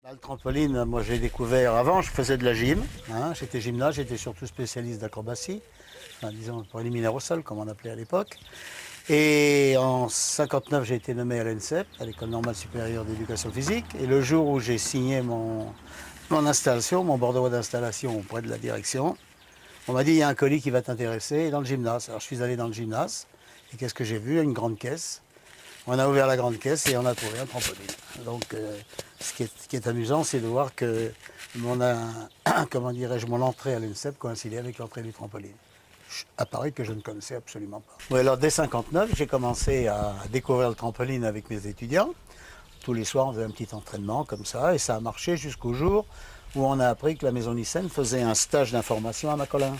Le trampoline, moi j'ai découvert avant, je faisais de la gym, hein, j'étais gymnaste, j'étais surtout spécialiste d'acrobatie, enfin, disons préliminaire au sol comme on appelait à l'époque. Et en 59, j'ai été nommé à l'ENSEP, à l'École normale supérieure d'éducation physique. Et le jour où j'ai signé mon installation, mon bordereau d'installation auprès de la direction, on m'a dit il y a un colis qui va t'intéresser dans le gymnase. Alors je suis allé dans le gymnase, et qu'est-ce que j'ai vu? Une grande caisse. On a ouvert la grande caisse et on a trouvé un trampoline. Donc, ce qui est amusant, c'est de voir que comment dirais-je, mon entrée à l'INSEP coïncidait avec l'entrée du trampoline. Appareil que je ne connaissais absolument pas. Oui, alors dès 59, j'ai commencé à découvrir le trampoline avec mes étudiants. Tous les soirs, on faisait un petit entraînement comme ça, et ça a marché jusqu'au jour où on a appris que la Maison Nyssen faisait un stage d'information à Macolin.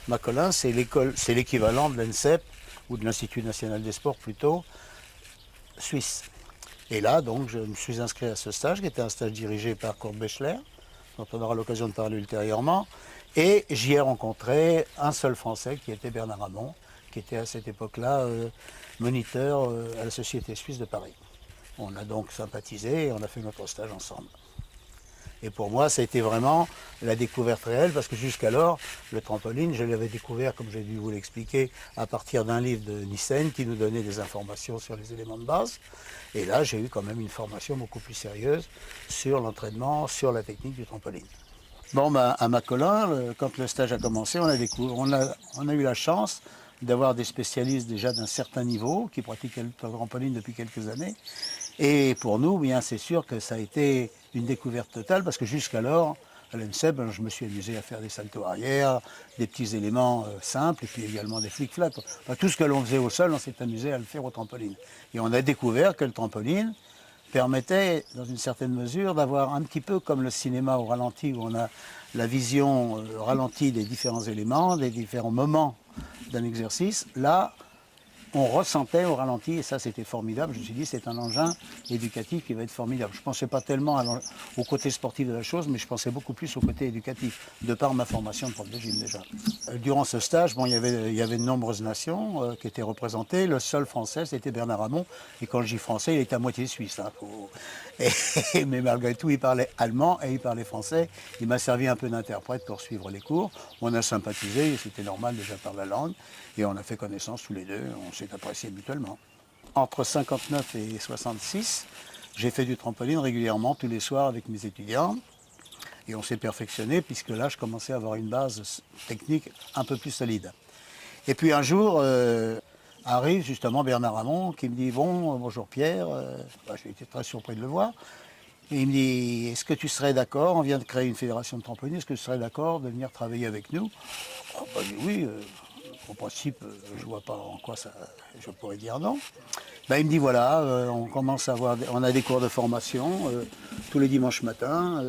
Macolin, c'est l'équivalent de l'INSEP, ou de l'Institut national des sports plutôt, suisse. Et là, donc, je me suis inscrit à ce stage, qui était un stage dirigé par Kurt Bechler, dont on aura l'occasion de parler ultérieurement. Et j'y ai rencontré un seul Français, qui était Bernard Hamon, qui était à cette époque-là moniteur à la Société suisse de Paris. On a donc sympathisé et on a fait notre stage ensemble. Et pour moi, ça a été vraiment la découverte réelle, parce que jusqu'alors, le trampoline, je l'avais découvert, comme j'ai dû vous l'expliquer, à partir d'un livre de Nyssen qui nous donnait des informations sur les éléments de base. Et là, j'ai eu quand même une formation beaucoup plus sérieuse sur l'entraînement, sur la technique du trampoline. Bon, ben, à Macolin, quand le stage a commencé, on a eu la chance d'avoir des spécialistes déjà d'un certain niveau qui pratiquaient le trampoline depuis quelques années. Et pour nous, bien, c'est sûr que ça a été une découverte totale, parce que jusqu'alors, à l'ENSEP, je me suis amusé à faire des saltos arrière, des petits éléments simples, et puis également des flic-flacs. Enfin, tout ce que l'on faisait au sol, on s'est amusé à le faire au trampoline. Et on a découvert que le trampoline permettait, dans une certaine mesure, d'avoir un petit peu comme le cinéma au ralenti, où on a la vision ralentie des différents éléments, des différents moments d'un exercice. Là, on ressentait au ralenti, et ça c'était formidable. Je me suis dit, c'est un engin éducatif qui va être formidable. Je ne pensais pas tellement au côté sportif de la chose, mais je pensais beaucoup plus au côté éducatif, de par ma formation de prof de gym déjà. Durant ce stage, bon, il y avait de nombreuses nations qui étaient représentées. Le seul français, c'était Bernard Hamon. Et quand je dis français, il était à moitié suisse. Hein, mais malgré tout, il parlait allemand et il parlait français. Il m'a servi un peu d'interprète pour suivre les cours. On a sympathisé, c'était normal déjà par la langue. Et on a fait connaissance tous les deux, on s'est appréciés mutuellement. Entre 59 et 66, j'ai fait du trampoline régulièrement tous les soirs avec mes étudiants. Et on s'est perfectionné, puisque là, je commençais à avoir une base technique un peu plus solide. Et puis un jour, arrive justement Bernard Hamon qui me dit « Bon, bonjour Pierre ». J'ai été très surpris de le voir. Et il me dit « Est-ce que tu serais d'accord, on vient de créer une fédération de trampoline, est-ce que tu serais d'accord de venir travailler avec nous ?» Je dis « Oui, au principe, je ne vois pas en quoi je pourrais dire non. » Il me dit « Voilà, on commence à on a des cours de formation tous les dimanches matins.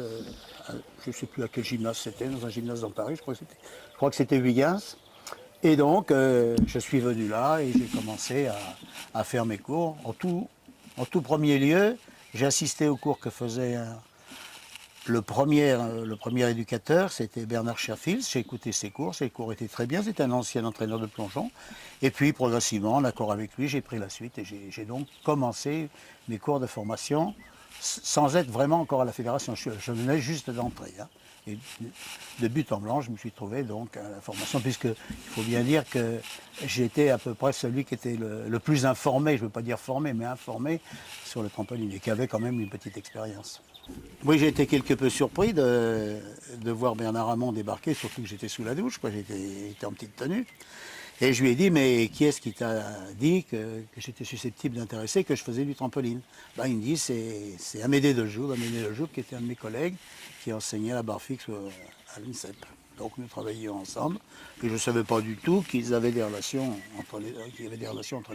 Je ne sais plus à quel gymnase c'était, dans un gymnase dans Paris, je crois que c'était Huygens. Et donc, je suis venu là et j'ai commencé à faire mes cours. En tout premier lieu, j'ai assisté aux cours que faisait le premier éducateur, c'était Bernard Scherfils. J'ai écouté ses cours étaient très bien. C'était un ancien entraîneur de plongeon. Et puis, progressivement, en accord avec lui, j'ai pris la suite et j'ai donc commencé mes cours de formation sans être vraiment encore à la fédération. Je venais juste d'entrer. Hein. Et de but en blanc, je me suis trouvé donc à la formation, puisque il faut bien dire que j'étais à peu près celui qui était le plus informé, je ne veux pas dire formé, mais informé sur le trampoline, et qui avait quand même une petite expérience. Oui, j'ai été quelque peu surpris de voir Bernard Hamon débarquer, surtout que j'étais sous la douche, j'étais en petite tenue. Et je lui ai dit, mais qui est-ce qui t'a dit que j'étais susceptible d'intéresser, que je faisais du trampoline? Il me dit, c'est Amédée Deljoub, qui était un de mes collègues, qui enseignait à la barre fixe à l'INSEP. Donc nous travaillions ensemble, et je ne savais pas du tout qu'il y avait des relations entre les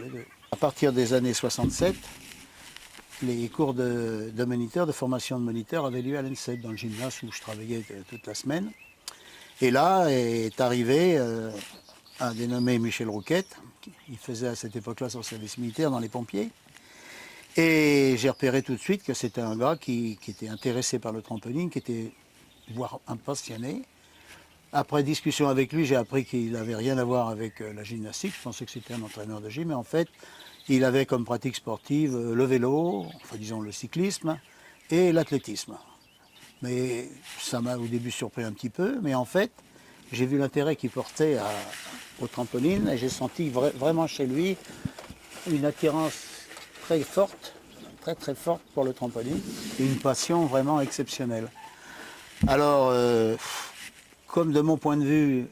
deux. À partir des années 67, les cours de moniteur, de formation de moniteur avaient lieu à l'INSEP, dans le gymnase où je travaillais toute la semaine. Et là est arrivé un dénommé Michel Rouquette, il faisait à cette époque-là son service militaire dans les pompiers. Et j'ai repéré tout de suite que c'était un gars qui était intéressé par le trampoline, qui était voire un passionné. Après discussion avec lui, j'ai appris qu'il n'avait rien à voir avec la gymnastique. Je pensais que c'était un entraîneur de gym, mais en fait, il avait comme pratique sportive le vélo, enfin disons le cyclisme, et l'athlétisme. Mais ça m'a au début surpris un petit peu, mais en fait, j'ai vu l'intérêt qu'il portait au trampoline et j'ai senti vraiment chez lui une attirance très forte, très très forte pour le trampoline et une passion vraiment exceptionnelle. Alors, comme de mon point de vue,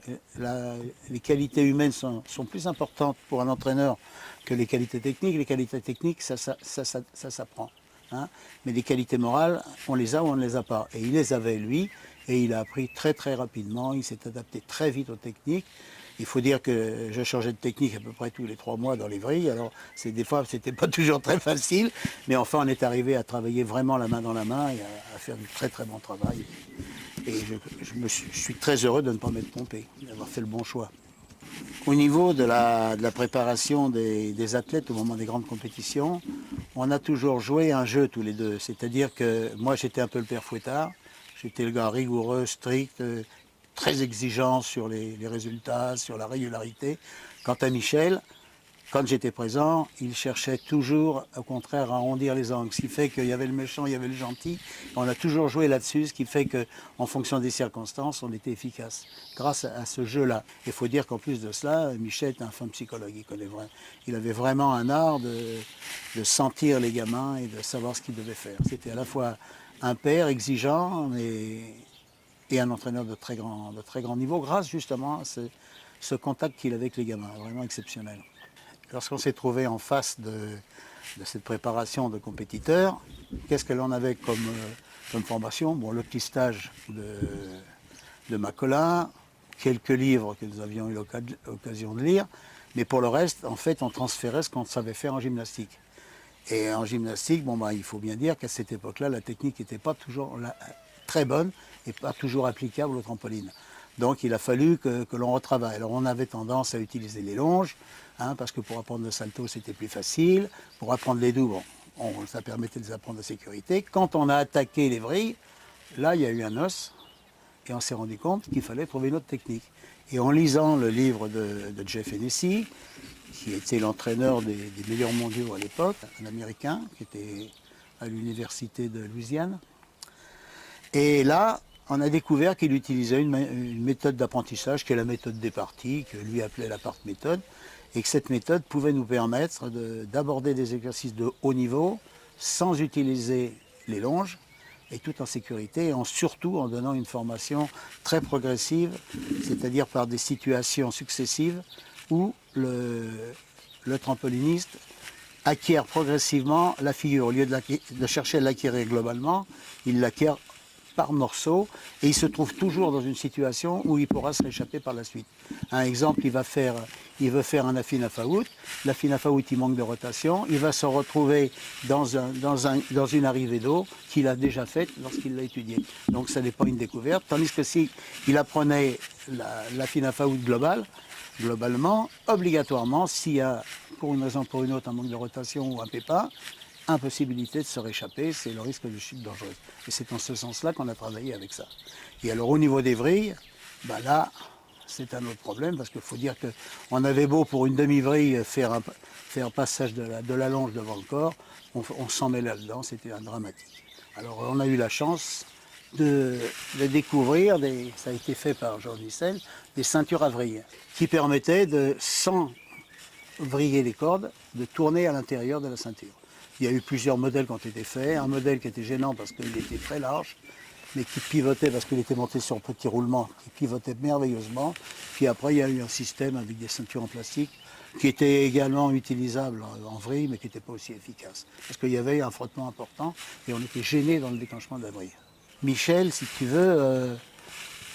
les qualités humaines sont plus importantes pour un entraîneur que les qualités techniques. Les qualités techniques, ça s'apprend. Hein. Mais les qualités morales, on les a ou on ne les a pas. Et il les avait, lui, et il a appris très très rapidement. Il s'est adapté très vite aux techniques. Il faut dire que je changeais de technique à peu près tous les 3 mois dans les vrilles. Alors, des fois, c'était pas toujours très facile. Mais enfin, on est arrivé à travailler vraiment la main dans la main et à faire du très très bon travail. Et je suis très heureux de ne pas m'être trompé, d'avoir fait le bon choix. Au niveau de la préparation des athlètes au moment des grandes compétitions, on a toujours joué un jeu tous les deux. C'est-à-dire que moi j'étais un peu le père Fouettard, j'étais le gars rigoureux, strict, très exigeant sur les résultats, sur la régularité. Quant à Michel, quand j'étais présent, il cherchait toujours, au contraire, à arrondir les angles. Ce qui fait qu'il y avait le méchant, il y avait le gentil. On a toujours joué là-dessus, ce qui fait qu'en fonction des circonstances, on était efficace. Grâce à ce jeu-là. Il faut dire qu'en plus de cela, Michel est un fin psychologue. Il avait vraiment un art de sentir les gamins et de savoir ce qu'il devait faire. C'était à la fois un père exigeant et un entraîneur de très grand niveau, grâce justement à ce contact qu'il avait avec les gamins, vraiment exceptionnel. Lorsqu'on s'est trouvé en face de cette préparation de compétiteurs, qu'est-ce que l'on avait comme formation? Bon, le petit stage de Macolin, quelques livres que nous avions eu l'occasion de lire, mais pour le reste, en fait, on transférait ce qu'on savait faire en gymnastique. Et en gymnastique, il faut bien dire qu'à cette époque-là, la technique n'était pas toujours très bonne et pas toujours applicable au trampoline. Donc il a fallu que l'on retravaille. Alors on avait tendance à utiliser les longes, parce que pour apprendre le salto c'était plus facile. Pour apprendre les doubles, ça permettait de les apprendre de sécurité. Quand on a attaqué les vrilles, là il y a eu un os et on s'est rendu compte qu'il fallait trouver une autre technique. Et en lisant le livre de Jeff Hennessy, qui était l'entraîneur des meilleurs mondiaux à l'époque, un Américain qui était à l'université de Louisiane, et là, on a découvert qu'il utilisait une méthode d'apprentissage qui est la méthode des parties, que lui appelait la part méthode, et que cette méthode pouvait nous permettre d'aborder des exercices de haut niveau sans utiliser les longes, et tout en sécurité, et surtout en donnant une formation très progressive, c'est-à-dire par des situations successives où le trampoliniste acquiert progressivement la figure. Au lieu de chercher à l'acquérir globalement, il l'acquiert par morceaux et il se trouve toujours dans une situation où il pourra se réchapper par la suite. Un exemple, il veut faire un Afinafaout. L'Afinafaout, il manque de rotation. Il va se retrouver dans une arrivée d'eau qu'il a déjà faite lorsqu'il l'a étudié. Donc ça n'est pas une découverte. Tandis que s'il apprenait l'Afinafaout globalement, obligatoirement, s'il y a pour une raison ou pour une autre un manque de rotation ou un pépin, impossibilité de se réchapper, c'est le risque de chute dangereuse. Et c'est en ce sens-là qu'on a travaillé avec ça. Et alors au niveau des vrilles, là, c'est un autre problème, parce qu'il faut dire qu'on avait beau pour une demi-vrille faire un passage de la longe devant le corps, on s'en met là-dedans, c'était un dramatique. Alors on a eu la chance de découvrir, ça a été fait par Jean Nissel, des ceintures à vrille, qui permettaient sans vriller les cordes, de tourner à l'intérieur de la ceinture. Il y a eu plusieurs modèles qui ont été faits. Un modèle qui était gênant parce qu'il était très large, mais qui pivotait parce qu'il était monté sur petit roulement, qui pivotait merveilleusement. Puis après, il y a eu un système avec des ceintures en plastique qui était également utilisable en vrille, mais qui n'était pas aussi efficace. Parce qu'il y avait un frottement important et on était gêné dans le déclenchement de la vrille. Michel, si tu veux,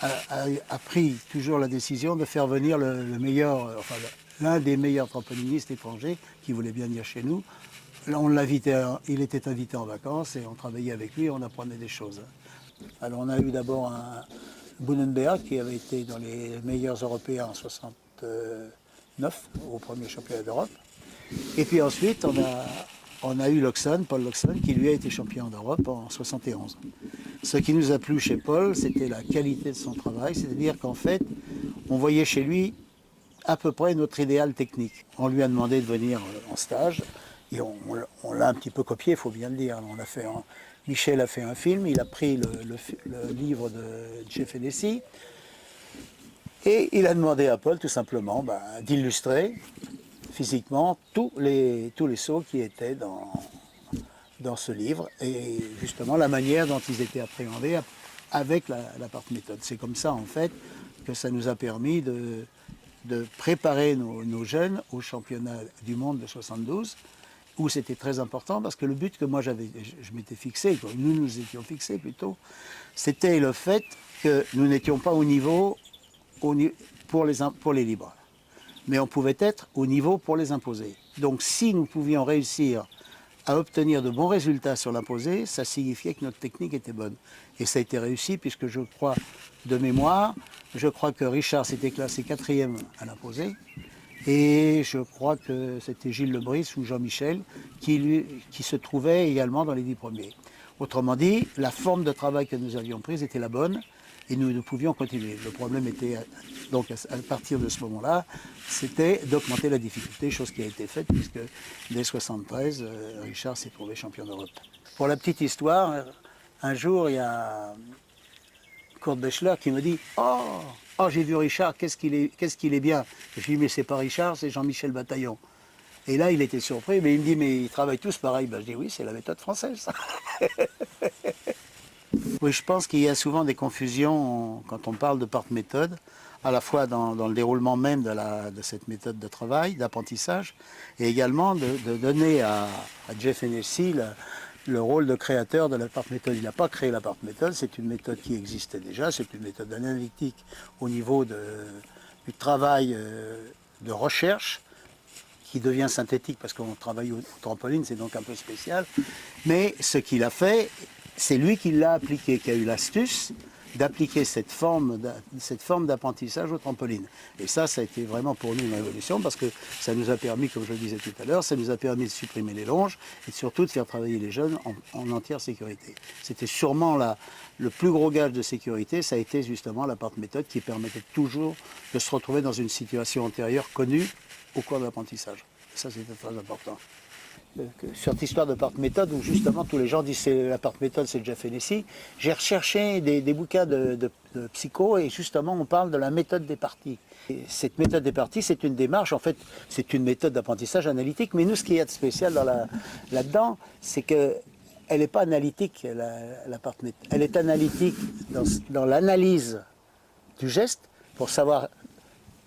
a pris toujours la décision de faire venir l'un des meilleurs trampolinistes étrangers qui voulait bien venir chez nous. Là, il était invité en vacances et on travaillait avec lui et on apprenait des choses. Alors on a eu d'abord un Bounenberg qui avait été dans les meilleurs européens en 69 au premier championnat d'Europe. Et puis ensuite on a eu Paul Loxon, qui lui a été champion d'Europe en 71. Ce qui nous a plu chez Paul, c'était la qualité de son travail, c'est-à-dire qu'en fait, on voyait chez lui à peu près notre idéal technique. On lui a demandé de venir en stage. Et on l'a un petit peu copié, il faut bien le dire. Michel a fait un film, il a pris le livre de Jeff Hennessy et il a demandé à Paul tout simplement d'illustrer physiquement tous les sauts qui étaient dans ce livre et justement la manière dont ils étaient appréhendés avec la part méthode. C'est comme ça en fait que ça nous a permis de préparer nos jeunes au championnat du monde de 72, où c'était très important parce que le but que moi je m'étais fixé, que nous étions fixés plutôt, c'était le fait que nous n'étions pas au niveau pour les libres, mais on pouvait être au niveau pour les imposés. Donc si nous pouvions réussir à obtenir de bons résultats sur l'imposé, ça signifiait que notre technique était bonne. Et ça a été réussi puisque je crois, de mémoire, je crois que Richard s'était classé 4e à l'imposé. Et je crois que c'était Gilles Lebris ou Jean-Michel qui se trouvaient également dans les 10 premiers. Autrement dit, la forme de travail que nous avions prise était la bonne et nous pouvions continuer. Le problème était, donc à partir de ce moment-là, c'était d'augmenter la difficulté, chose qui a été faite puisque dès 73, Richard s'est trouvé champion d'Europe. Pour la petite histoire, un jour, il y a Kurt Bechler qui me dit « Oh, j'ai vu Richard, qu'est-ce qu'il est bien !» Je lui dis « Mais c'est pas Richard, c'est Jean-Michel Bataillon. » Et là, il était surpris, mais il me dit « Mais ils travaillent tous pareil. » Je dis « Oui, c'est la méthode française, ça. » Oui, je pense qu'il y a souvent des confusions quand on parle de part méthode, à la fois dans le déroulement même de cette méthode de travail, d'apprentissage, et également de donner à Jeff Hennessy le rôle de créateur de la part méthode. Il n'a pas créé la part méthode, c'est une méthode qui existait déjà, c'est une méthode analytique au niveau du travail de recherche, qui devient synthétique parce qu'on travaille au trampoline, c'est donc un peu spécial. Mais ce qu'il a fait, c'est lui qui l'a appliqué, qui a eu l'astuce d'appliquer cette forme d'apprentissage au trampoline. Et ça a été vraiment pour nous une révolution parce que ça nous a permis, comme je le disais tout à l'heure, ça nous a permis de supprimer les longes et surtout de faire travailler les jeunes en entière sécurité. C'était sûrement le plus gros gage de sécurité, ça a été justement la part méthode qui permettait toujours de se retrouver dans une situation antérieure connue au cours de l'apprentissage. Ça, c'était très important. Sur cette histoire de part méthode, où justement tous les gens disent que la part méthode c'est Jeff Hennessy, j'ai recherché des bouquins de psycho et justement on parle de la méthode des parties. Et cette méthode des parties, c'est une démarche, en fait c'est une méthode d'apprentissage analytique, mais nous ce qu'il y a de spécial là-dedans, c'est qu'elle n'est pas analytique, la part méthode. Elle est analytique dans l'analyse du geste pour savoir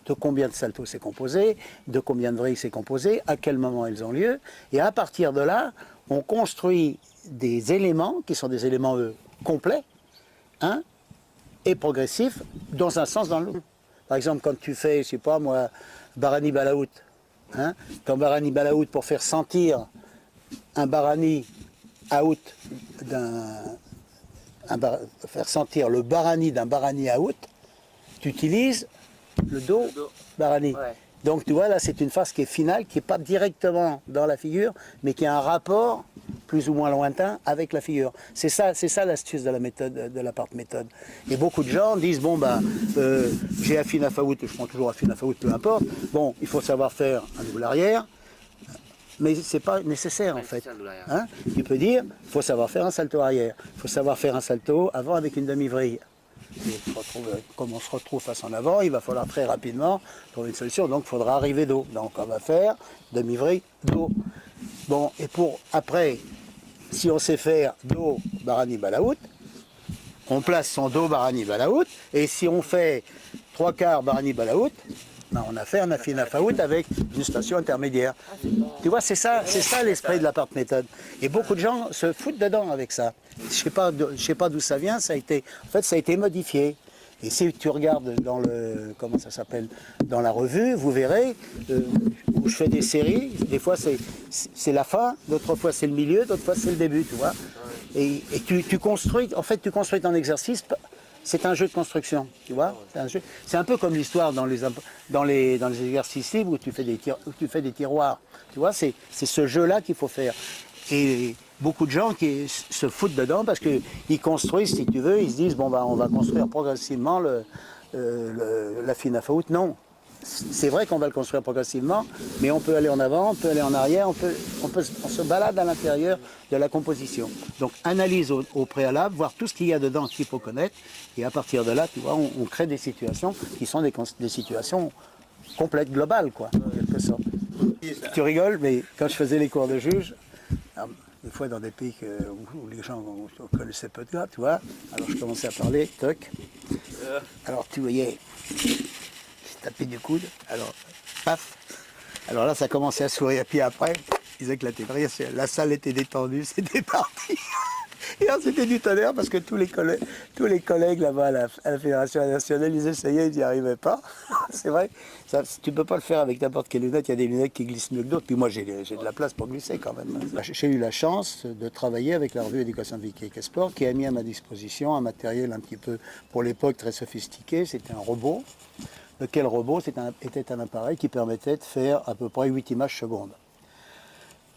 de combien de saltos c'est composé, de combien de vrilles c'est composé, à quel moment elles ont lieu. Et à partir de là, on construit des éléments qui sont des éléments complets et progressifs dans un sens dans l'autre. Par exemple, quand tu fais, je sais pas moi, Barani Balaout, quand Barani Balaout, pour faire sentir un Barani out faire sentir le Barani d'un Barani out, tu utilises le Do, Barani. Ouais. Donc tu vois, là c'est une phase qui est finale, qui n'est pas directement dans la figure, mais qui a un rapport plus ou moins lointain avec la figure. C'est ça l'astuce de la méthode, de la part méthode. Et beaucoup de gens disent, bon j'ai affine à faout, je prends toujours affine à faout, peu importe. Bon, il faut savoir faire un double arrière, mais c'est pas nécessaire en fait. Tu peux dire, il faut savoir faire un salto arrière, il faut savoir faire un salto avant avec une demi-vrille. Comme on se retrouve face en avant, il va falloir très rapidement trouver une solution, donc il faudra arriver dos. Donc on va faire demi-vrille, dos. Bon, et pour après, si on sait faire dos, Barani, Balaout, on place son dos, Barani, Balaout, et si on fait 3/4 Barani, Balaout, on a fait un affine à faout avec une station intermédiaire. Tu vois, c'est ça l'esprit de la part méthode. Et beaucoup de gens se foutent dedans avec ça. Je sais pas d'où ça vient, ça a été modifié. Et si tu regardes dans dans la revue, vous verrez où je fais des séries. Des fois c'est la fin, d'autres fois c'est le milieu, d'autres fois c'est le début, tu vois. Et tu construis, en fait, tu construis ton exercice. C'est un jeu de construction, tu vois. C'est un peu comme l'histoire dans les exercices libres où tu fais des tiroirs. Tu vois, c'est ce jeu-là qu'il faut faire. Et beaucoup de gens qui se foutent dedans parce qu'ils construisent, si tu veux, ils se disent, bon, on va construire progressivement la fine à faout. Non, c'est vrai qu'on va le construire progressivement, mais on peut aller en avant, on peut aller en arrière, on se balade à l'intérieur de la composition. Donc analyse au préalable, voir tout ce qu'il y a dedans qu'il faut connaître, et à partir de là, tu vois, on crée des situations qui sont des situations complètes, globales, quoi, en quelque sorte. Tu rigoles, mais quand je faisais les cours de juge, alors, des fois dans des pays où les gens connaissaient peu de gars, tu vois, alors je commençais à parler, toc, alors tu voyais, je tapais du coude, alors paf, alors là ça commençait à sourire, puis après, ils éclataient de rire, la salle était détendue, c'était parti. Et là, c'était du tonnerre parce que tous les collègues là-bas à la Fédération nationale, ils essayaient, ils n'y arrivaient pas. C'est vrai, ça, tu ne peux pas le faire avec n'importe quelle lunette. Il y a des lunettes qui glissent mieux que d'autres. Puis moi, j'ai de la place pour glisser quand même. J'ai eu la chance de travailler avec la revue Éducation Physique et Sport qui a mis à ma disposition un matériel un petit peu, pour l'époque, très sophistiqué. C'était un robot. Lequel robot était un appareil qui permettait de faire à peu près 8 images secondes.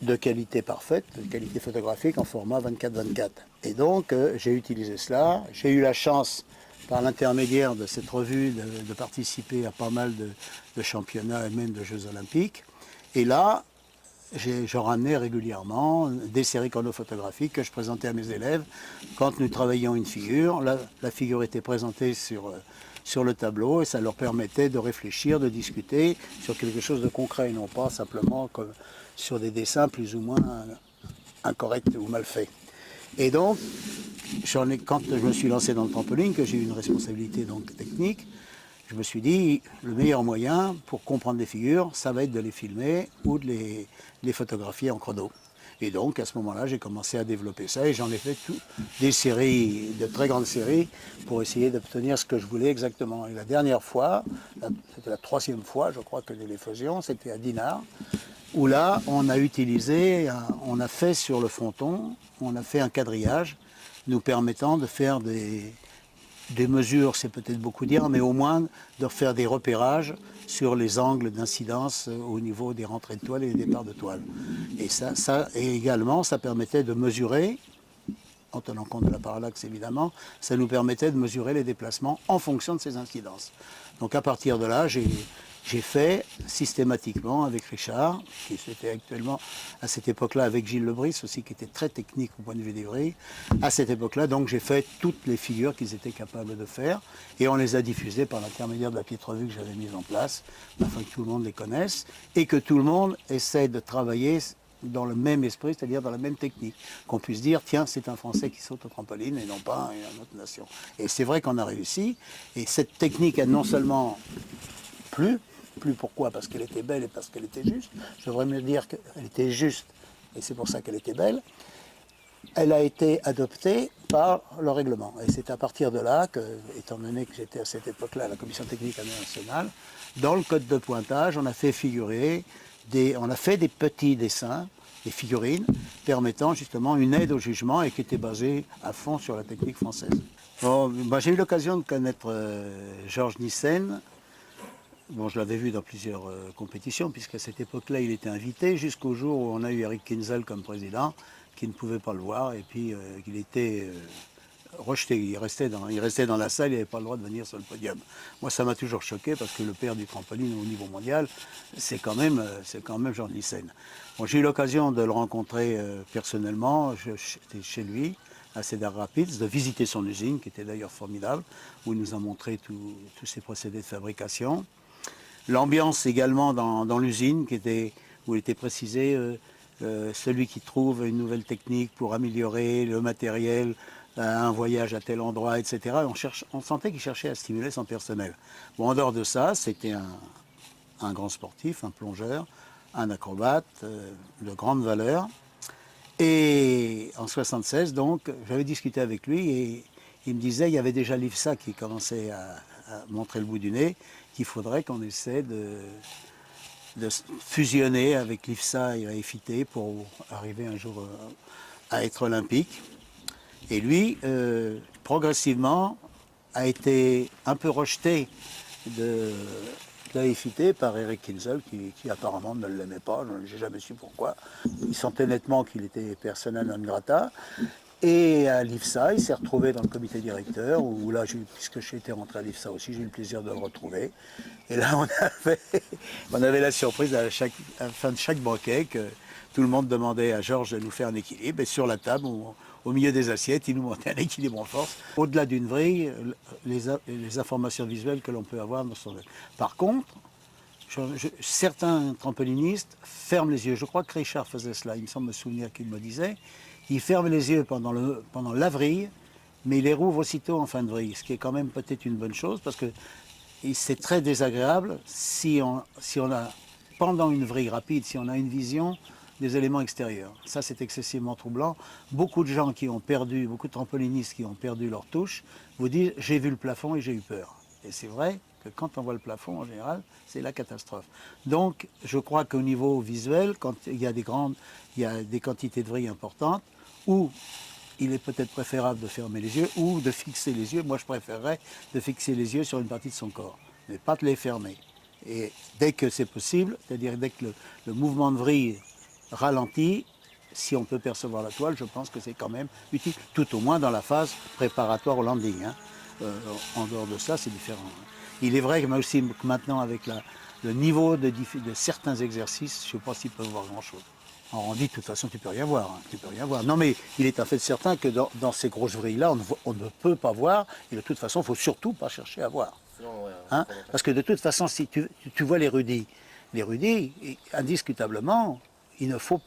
De qualité parfaite, de qualité photographique en format 24-24. Et donc, j'ai utilisé cela. J'ai eu la chance, par l'intermédiaire de cette revue, de participer à pas mal de championnats et même de Jeux Olympiques. Et là, je ramenais régulièrement des séries chronophotographiques que je présentais à mes élèves. Quand nous travaillions une figure, la figure était présentée sur le tableau et ça leur permettait de réfléchir, de discuter sur quelque chose de concret et non pas simplement comme sur des dessins plus ou moins incorrects ou mal faits. Et donc, quand je me suis lancé dans le trampoline, que j'ai eu une responsabilité donc technique, je me suis dit, le meilleur moyen pour comprendre les figures, ça va être de les filmer ou de les photographier en chrono. Et donc, à ce moment-là, j'ai commencé à développer ça et j'en ai fait des séries, de très grandes séries, pour essayer d'obtenir ce que je voulais exactement. Et la dernière fois, c'était la 3e fois, je crois, que nous les faisions, c'était à Dinard, où là, on a fait sur le fronton, on a fait un quadrillage nous permettant de faire des mesures, c'est peut-être beaucoup dire, mais au moins de faire des repérages sur les angles d'incidence au niveau des rentrées de toile et des départs de toile. Et également, ça permettait de mesurer, en tenant compte de la parallaxe évidemment, ça nous permettait de mesurer les déplacements en fonction de ces incidences. Donc à partir de là, j'ai fait systématiquement avec Richard, qui était actuellement à cette époque-là avec Gilles Lebris aussi, qui était très technique au point de vue des grilles. À cette époque-là, donc j'ai fait toutes les figures qu'ils étaient capables de faire et on les a diffusées par l'intermédiaire de la petite revue que j'avais mise en place, afin que tout le monde les connaisse et que tout le monde essaie de travailler dans le même esprit, c'est-à-dire dans la même technique. Qu'on puisse dire, tiens, c'est un Français qui saute au trampoline et non pas une autre nation. Et c'est vrai qu'on a réussi. Et cette technique a non seulement plu pourquoi? Parce qu'elle était belle et parce qu'elle était juste. Je devrais me dire qu'elle était juste et c'est pour ça qu'elle était belle. Elle a été adoptée par le règlement. Et c'est à partir de là que, étant donné que j'étais à cette époque-là à la Commission technique internationale, dans le code de pointage, on a fait figurer on a fait des petits dessins, des figurines, permettant justement une aide au jugement et qui était basée à fond sur la technique française. Bon, j'ai eu l'occasion de connaître Georges Nissen. Bon, je l'avais vu dans plusieurs compétitions, puisqu'à cette époque-là, il était invité, jusqu'au jour où on a eu Eric Kinzel comme président, qui ne pouvait pas le voir, et puis qu'il était rejeté. Il restait dans la salle, il n'avait pas le droit de venir sur le podium. Moi, ça m'a toujours choqué, parce que le père du trampoline au niveau mondial, c'est quand même Georges Nissen. Bon, j'ai eu l'occasion de le rencontrer personnellement, j'étais chez lui, à Cedar Rapids, de visiter son usine, qui était d'ailleurs formidable, où il nous a montré tous ses procédés de fabrication. L'ambiance également dans l'usine, où il était précisé celui qui trouve une nouvelle technique pour améliorer le matériel, un voyage à tel endroit, etc. On sentait qu'il cherchait à stimuler son personnel. Bon, en dehors de ça, c'était un grand sportif, un plongeur, un acrobate de grande valeur. Et en 1976, donc, j'avais discuté avec lui et il me disait, il y avait déjà l'IFSA qui commençait à montrer le bout du nez, qu'il faudrait qu'on essaie de fusionner avec l'IFSA et la FIT pour arriver un jour à être olympique. Et lui, progressivement, a été un peu rejeté de la FIT par Eric Kinzel, qui apparemment ne l'aimait pas, je n'ai jamais su pourquoi. Il sentait nettement qu'il était persona non grata. Et à l'IFSA, il s'est retrouvé dans le comité directeur, où là, puisque j'étais rentré à l'IFSA aussi, j'ai eu le plaisir de le retrouver. Et là, on avait la surprise à la fin de chaque banquet que tout le monde demandait à Georges de nous faire un équilibre. Et sur la table, au milieu des assiettes, il nous montait un équilibre en force. Au-delà d'une vrille, les informations visuelles que l'on peut avoir sont... Par contre, certains trampolinistes ferment les yeux. Je crois que Richard faisait cela, il me semble me souvenir qu'il me disait. Il ferme les yeux pendant la vrille, mais il les rouvre aussitôt en fin de vrille, ce qui est quand même peut-être une bonne chose, parce que c'est très désagréable si on a, pendant une vrille rapide, si on a une vision des éléments extérieurs. Ça, c'est excessivement troublant. Beaucoup de gens qui ont perdu, beaucoup de trampolinistes qui ont perdu leur touche, vous disent « j'ai vu le plafond et j'ai eu peur ». Et c'est vrai que quand on voit le plafond, en général, c'est la catastrophe. Donc, je crois qu'au niveau visuel, quand il y a des quantités de vrille importantes, où il est peut-être préférable de fermer les yeux ou de fixer les yeux. Moi, je préférerais de fixer les yeux sur une partie de son corps, mais pas de les fermer. Et dès que c'est possible, c'est-à-dire dès que le mouvement de vrille ralentit, si on peut percevoir la toile, je pense que c'est quand même utile, tout au moins dans la phase préparatoire au landing. Hein. En dehors de ça, c'est différent. Il est vrai que aussi maintenant, avec le niveau de certains exercices, je ne sais pas s'ils peuvent voir grand-chose. Alors on dit de toute façon tu peux rien voir, hein, tu peux rien voir. Non mais il est en fait certain que dans ces grosses vrilles-là, on ne peut pas voir, et de toute façon il ne faut surtout pas chercher à voir. Non, ouais, Hein, parce que de toute façon, si tu vois les rudis, indiscutablement, il ne faut,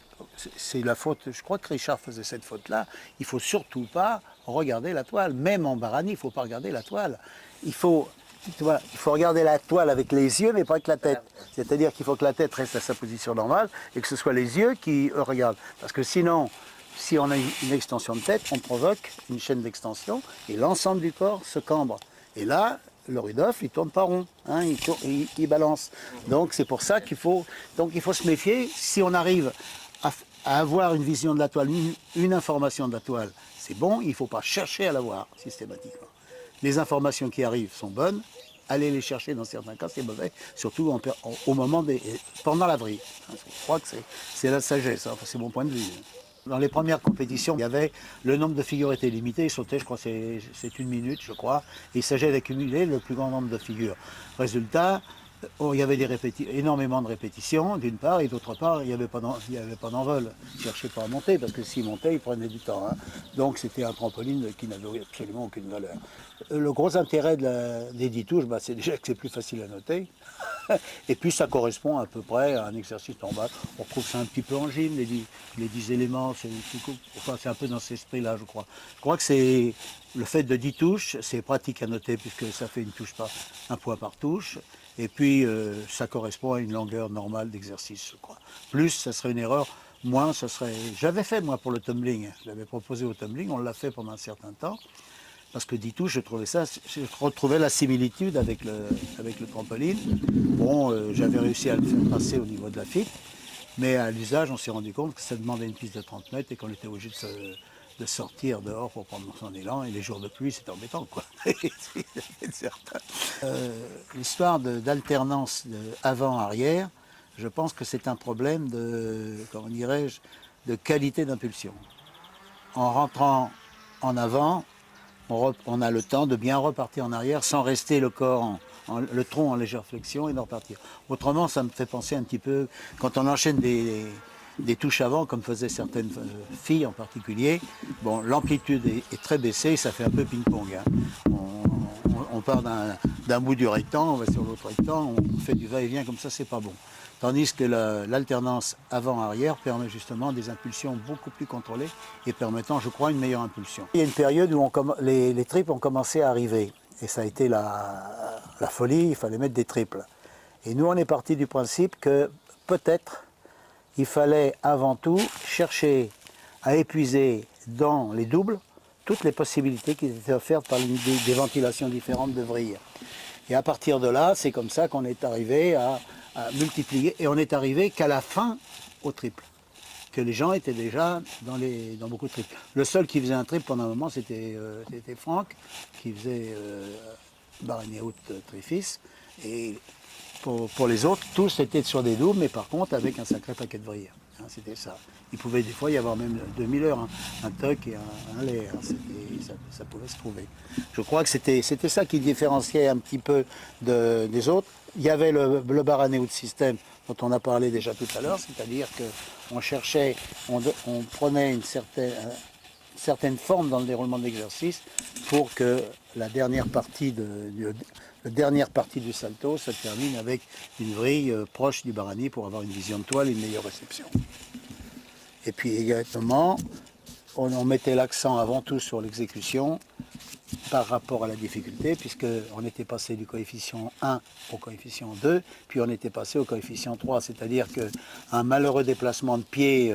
c'est la faute, je crois que Richard faisait cette faute-là, il ne faut surtout pas regarder la toile, même en barani, il ne faut pas regarder la toile. Il faut, il faut regarder la toile avec les yeux, mais pas avec la tête. C'est-à-dire qu'il faut que la tête reste à sa position normale et que ce soit les yeux qui regardent. Parce que sinon, si on a une extension de tête, on provoque une chaîne d'extension et l'ensemble du corps se cambre. Et là, le Rudolph, il tourne pas rond, hein, il balance. Donc c'est pour ça qu'il faut se méfier. Si on arrive à avoir une vision de la toile, une information de la toile, c'est bon, il ne faut pas chercher à la voir systématiquement. Les informations qui arrivent sont bonnes, aller les chercher dans certains cas, c'est mauvais, surtout au moment pendant la vrille. Je crois que c'est la sagesse, hein, c'est mon point de vue. Dans les premières compétitions, il y avait le nombre de figures était limité, il sautait, je crois, c'est 1 minute, je crois. Et il s'agissait d'accumuler le plus grand nombre de figures. Résultat, il y avait énormément de répétitions, d'une part, et d'autre part, il n'y avait pas d'envol. Il ne cherchait pas à monter, parce que s'il montait, il prenait du temps. Hein. Donc c'était un trampoline qui n'avait absolument aucune valeur. Le gros intérêt des 10 touches, c'est déjà que c'est plus facile à noter. Et puis ça correspond à peu près à un exercice normal. On retrouve ça un petit peu en gym, les 10 éléments, c'est un peu dans cet esprit-là, je crois. Je crois que c'est le fait de 10 touches, c'est pratique à noter puisque ça fait un point par touche. Et puis ça correspond à une longueur normale d'exercice, je crois. Plus, ça serait une erreur. Moins, ça serait... J'avais fait, moi, pour le tumbling. Je l'avais proposé au tumbling, on l'a fait pendant un certain temps. Parce que 10 touches, je retrouvais la similitude avec le trampoline. Bon, j'avais réussi à le faire passer au niveau de la fibre, mais à l'usage, on s'est rendu compte que ça demandait une piste de 30 mètres et qu'on était obligé de sortir dehors pour prendre son élan. Et les jours de pluie, c'était embêtant, quoi. C'est certain. L'histoire d'alternance avant-arrière, je pense que c'est un problème comment dirais-je, de qualité d'impulsion. En rentrant en avant, on a le temps de bien repartir en arrière sans rester le corps, le tronc en légère flexion et de repartir. Autrement, ça me fait penser un petit peu, quand on enchaîne des touches avant, comme faisaient certaines filles en particulier, bon, l'amplitude est très baissée, ça fait un peu ping-pong. Hein. On part d'un bout du rectangle, on va sur l'autre rectangle, on fait du va-et-vient comme ça, c'est pas bon. Tandis que l'alternance avant-arrière permet justement des impulsions beaucoup plus contrôlées et permettant, je crois, une meilleure impulsion. Il y a une période où les triples ont commencé à arriver. Et ça a été la folie, il fallait mettre des triples. Et nous, on est parti du principe que peut-être il fallait avant tout chercher à épuiser dans les doubles toutes les possibilités qui étaient offertes par des ventilations différentes de vrilles. Et à partir de là, c'est comme ça qu'on est arrivé à multiplier, et on est arrivé qu'à la fin au triple, que les gens étaient déjà dans beaucoup de triples. Le seul qui faisait un triple pendant un moment, c'était Franck, qui faisait barani haute trifis, et pour les autres, tous étaient sur des doubles, mais par contre avec un sacré paquet de vrilles. hein, c'était ça. Il pouvait des fois y avoir même 2000 heures, hein, un toc et un lait, hein, ça pouvait se trouver. Je crois que c'était ça qui différenciait un petit peu des autres. Il y avait le Baranéo de système dont on a parlé déjà tout à l'heure, c'est-à-dire qu'on cherchait, on prenait une certaine forme dans le déroulement de l'exercice pour que la dernière partie du salto se termine avec une vrille proche du barani pour avoir une vision de toile et une meilleure réception. Et puis également, on mettait l'accent avant tout sur l'exécution par rapport à la difficulté, puisqu'on était passé du coefficient 1 au coefficient 2, puis on était passé au coefficient 3, c'est-à-dire qu'un malheureux déplacement de pied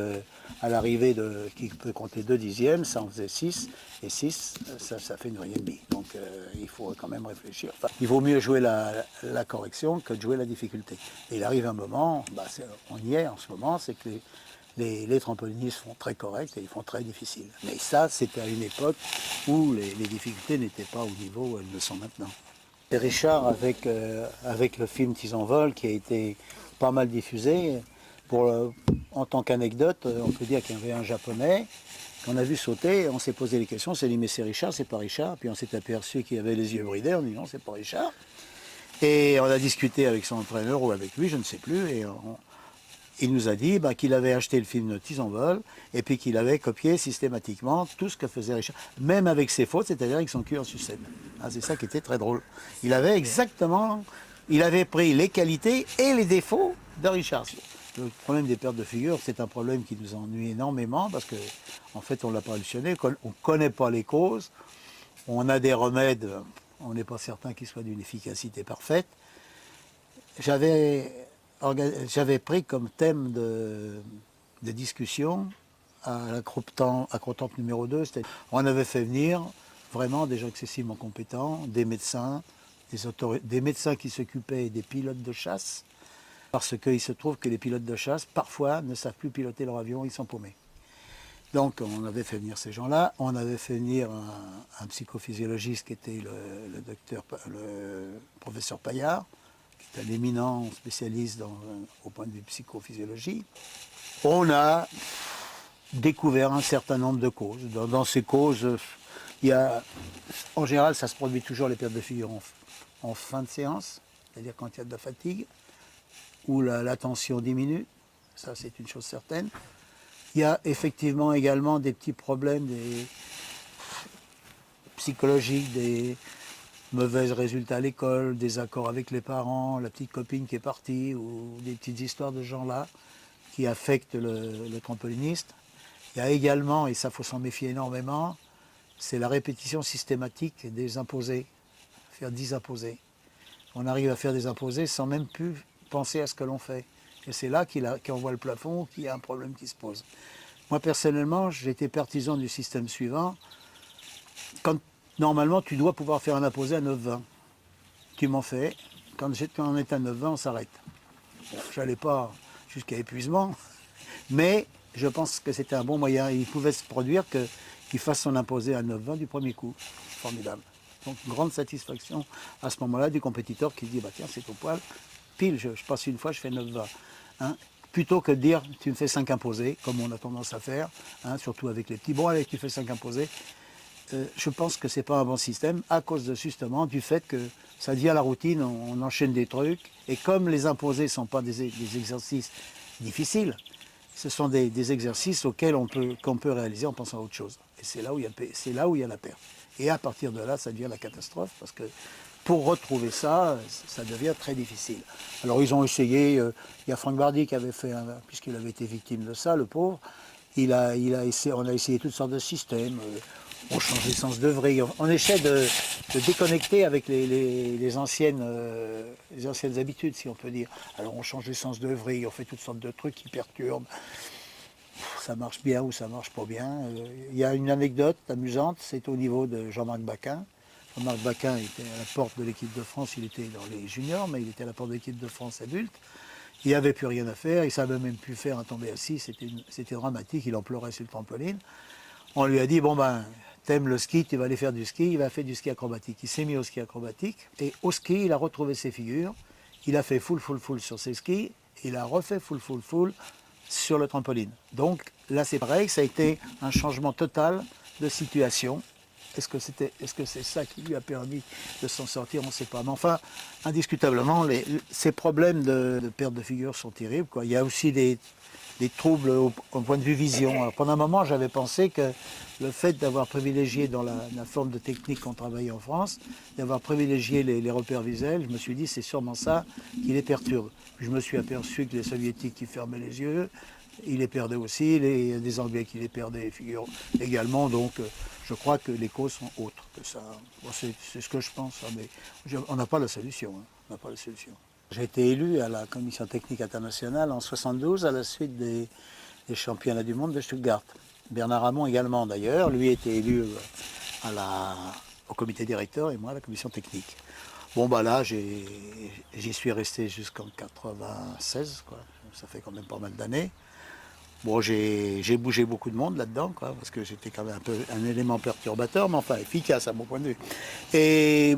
à l'arrivée qui peut compter 2 dixièmes, ça en faisait 6, et 6, ça fait une vrille et demie. Donc il faut quand même réfléchir. Enfin, il vaut mieux jouer la correction que de jouer la difficulté. Et il arrive un moment, on y est en ce moment, c'est que les trampolinistes font très correct et ils font très difficile. Mais ça, c'était à une époque où les difficultés n'étaient pas au niveau où elles le sont maintenant. C'est Richard avec le film Tisonvol qui a été pas mal diffusé. En tant qu'anecdote, on peut dire qu'il y avait un Japonais qu'on a vu sauter, on s'est posé les questions, on s'est dit mais c'est Richard, c'est pas Richard. Puis on s'est aperçu qu'il avait les yeux bridés, on dit non, c'est pas Richard. Et on a discuté avec son entraîneur ou avec lui, je ne sais plus, et il nous a dit qu'il avait acheté le film de Tisonvol et puis qu'il avait copié systématiquement tout ce que faisait Richard, même avec ses fautes, c'est-à-dire avec son cul en sucette. Ah, c'est ça qui était très drôle. Il avait pris les qualités et les défauts de Richard. Le problème des pertes de figure, c'est un problème qui nous ennuie énormément parce qu'en fait, on ne l'a pas halluciné, on ne connaît pas les causes, on a des remèdes, on n'est pas certain qu'ils soient d'une efficacité parfaite. J'avais pris comme thème de discussion à l'acrotante numéro 2, on avait fait venir vraiment des gens excessivement compétents, des médecins, des médecins qui s'occupaient des pilotes de chasse, parce qu'il se trouve que les pilotes de chasse, parfois, ne savent plus piloter leur avion, ils sont paumés. Donc on avait fait venir ces gens-là, on avait fait venir un psychophysiologiste qui était le professeur Paillard, qui est un éminent spécialiste au point de vue psychophysiologie. On a découvert un certain nombre de causes. Dans ces causes, en général, ça se produit toujours les pertes de figure en fin de séance, c'est-à-dire quand il y a de la fatigue, où la tension diminue, ça c'est une chose certaine. Il y a effectivement également des petits problèmes psychologiques, des mauvais résultats à l'école, des accords avec les parents, la petite copine qui est partie, ou des petites histoires de gens-là qui affectent le trampoliniste. Il y a également, et ça faut s'en méfier énormément, c'est la répétition systématique des imposés, faire 10 imposés. On arrive à faire des imposés sans même plus penser à ce que l'on fait. Et c'est là qu'on voit le plafond, qu'il y a un problème qui se pose. Moi personnellement, j'étais partisan du système suivant. Quand normalement, tu dois pouvoir faire un imposé à 9,20. Tu m'en fais. Quand on est à 9,20, on s'arrête. Bon, je n'allais pas jusqu'à épuisement, mais je pense que c'était un bon moyen. Il pouvait se produire qu'il fasse son imposé à 9,20 du premier coup. Formidable. Donc, grande satisfaction à ce moment-là du compétiteur qui se dit, tiens, c'est au poil. Pile, je passe une fois, je fais 9,20. Hein, plutôt que de dire, tu me fais 5 imposés, comme on a tendance à faire, hein, surtout avec les petits. Bon, allez, tu fais 5 imposés. Je pense que ce n'est pas un bon système à cause justement du fait que ça devient la routine, on enchaîne des trucs. Et comme les imposés ne sont pas des exercices difficiles, ce sont des exercices qu'on peut réaliser en pensant à autre chose. Et c'est là où il y a la perte. Et à partir de là, ça devient la catastrophe parce que pour retrouver ça, ça devient très difficile. Alors ils ont essayé, il y a Franck Bardi qui avait fait, puisqu'il avait été victime de ça, le pauvre, on a essayé toutes sortes de systèmes. On change les sens de vrille, on essaie de déconnecter avec les anciennes habitudes, si on peut dire. Alors on change les sens de vrille, on fait toutes sortes de trucs qui perturbent. Ça marche bien ou ça marche pas bien. Il y a une anecdote amusante, c'est au niveau de Jean-Marc Baquin. Jean-Marc Baquin était à la porte de l'équipe de France, il était dans les juniors, mais il était à la porte de l'équipe de France adulte. Il n'avait plus rien à faire, il ne savait même plus faire un tombé assis, c'était dramatique, il en pleurait sur le trampoline. On lui a dit, t'aimes le ski, tu vas aller faire du ski. Il a fait du ski acrobatique. Il s'est mis au ski acrobatique. Et au ski, il a retrouvé ses figures. Il a fait full sur ses skis. Il a refait full sur le trampoline. Donc là c'est pareil, ça a été un changement total de situation. Est-ce que c'est ça qui lui a permis de s'en sortir? On ne sait pas. Mais enfin, indiscutablement, ces problèmes de perte de figure sont terribles, quoi. Il y a aussi des troubles au point de vue vision. Alors, pendant un moment, j'avais pensé que le fait d'avoir privilégié dans la forme de technique qu'on travaillait en France, d'avoir privilégié les repères visuels, je me suis dit c'est sûrement ça qui les perturbe. Puis je me suis aperçu que les soviétiques qui fermaient les yeux, ils les perdaient aussi, des Anglais qui les perdaient les figures également, donc je crois que les causes sont autres que ça. Bon, c'est ce que je pense, hein, mais on n'a pas la solution. Hein, on n'a pas la solution. J'ai été élu à la Commission technique internationale en 1972 à la suite des championnats du monde de Stuttgart. Bernard Hamon également d'ailleurs, lui était élu au comité directeur et moi à la commission technique. Bon bah là j'y suis resté jusqu'en 96, quoi. Ça fait quand même pas mal d'années. Bon, j'ai bougé beaucoup de monde là-dedans, quoi, parce que j'étais quand même un peu un élément perturbateur, mais enfin efficace à mon point de vue. Et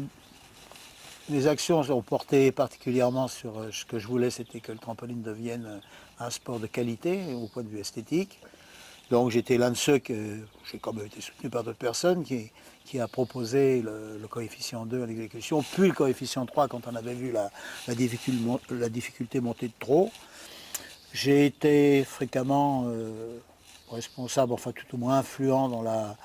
mes actions ont porté particulièrement sur ce que je voulais, c'était que le trampoline devienne un sport de qualité au point de vue esthétique. Donc j'étais l'un de ceux que j'ai quand même été soutenu par d'autres personnes qui a proposé le coefficient 2 à l'exécution, puis le coefficient 3 quand on avait vu la difficulté monter de trop. J'ai été fréquemment responsable, enfin tout au moins influent dans la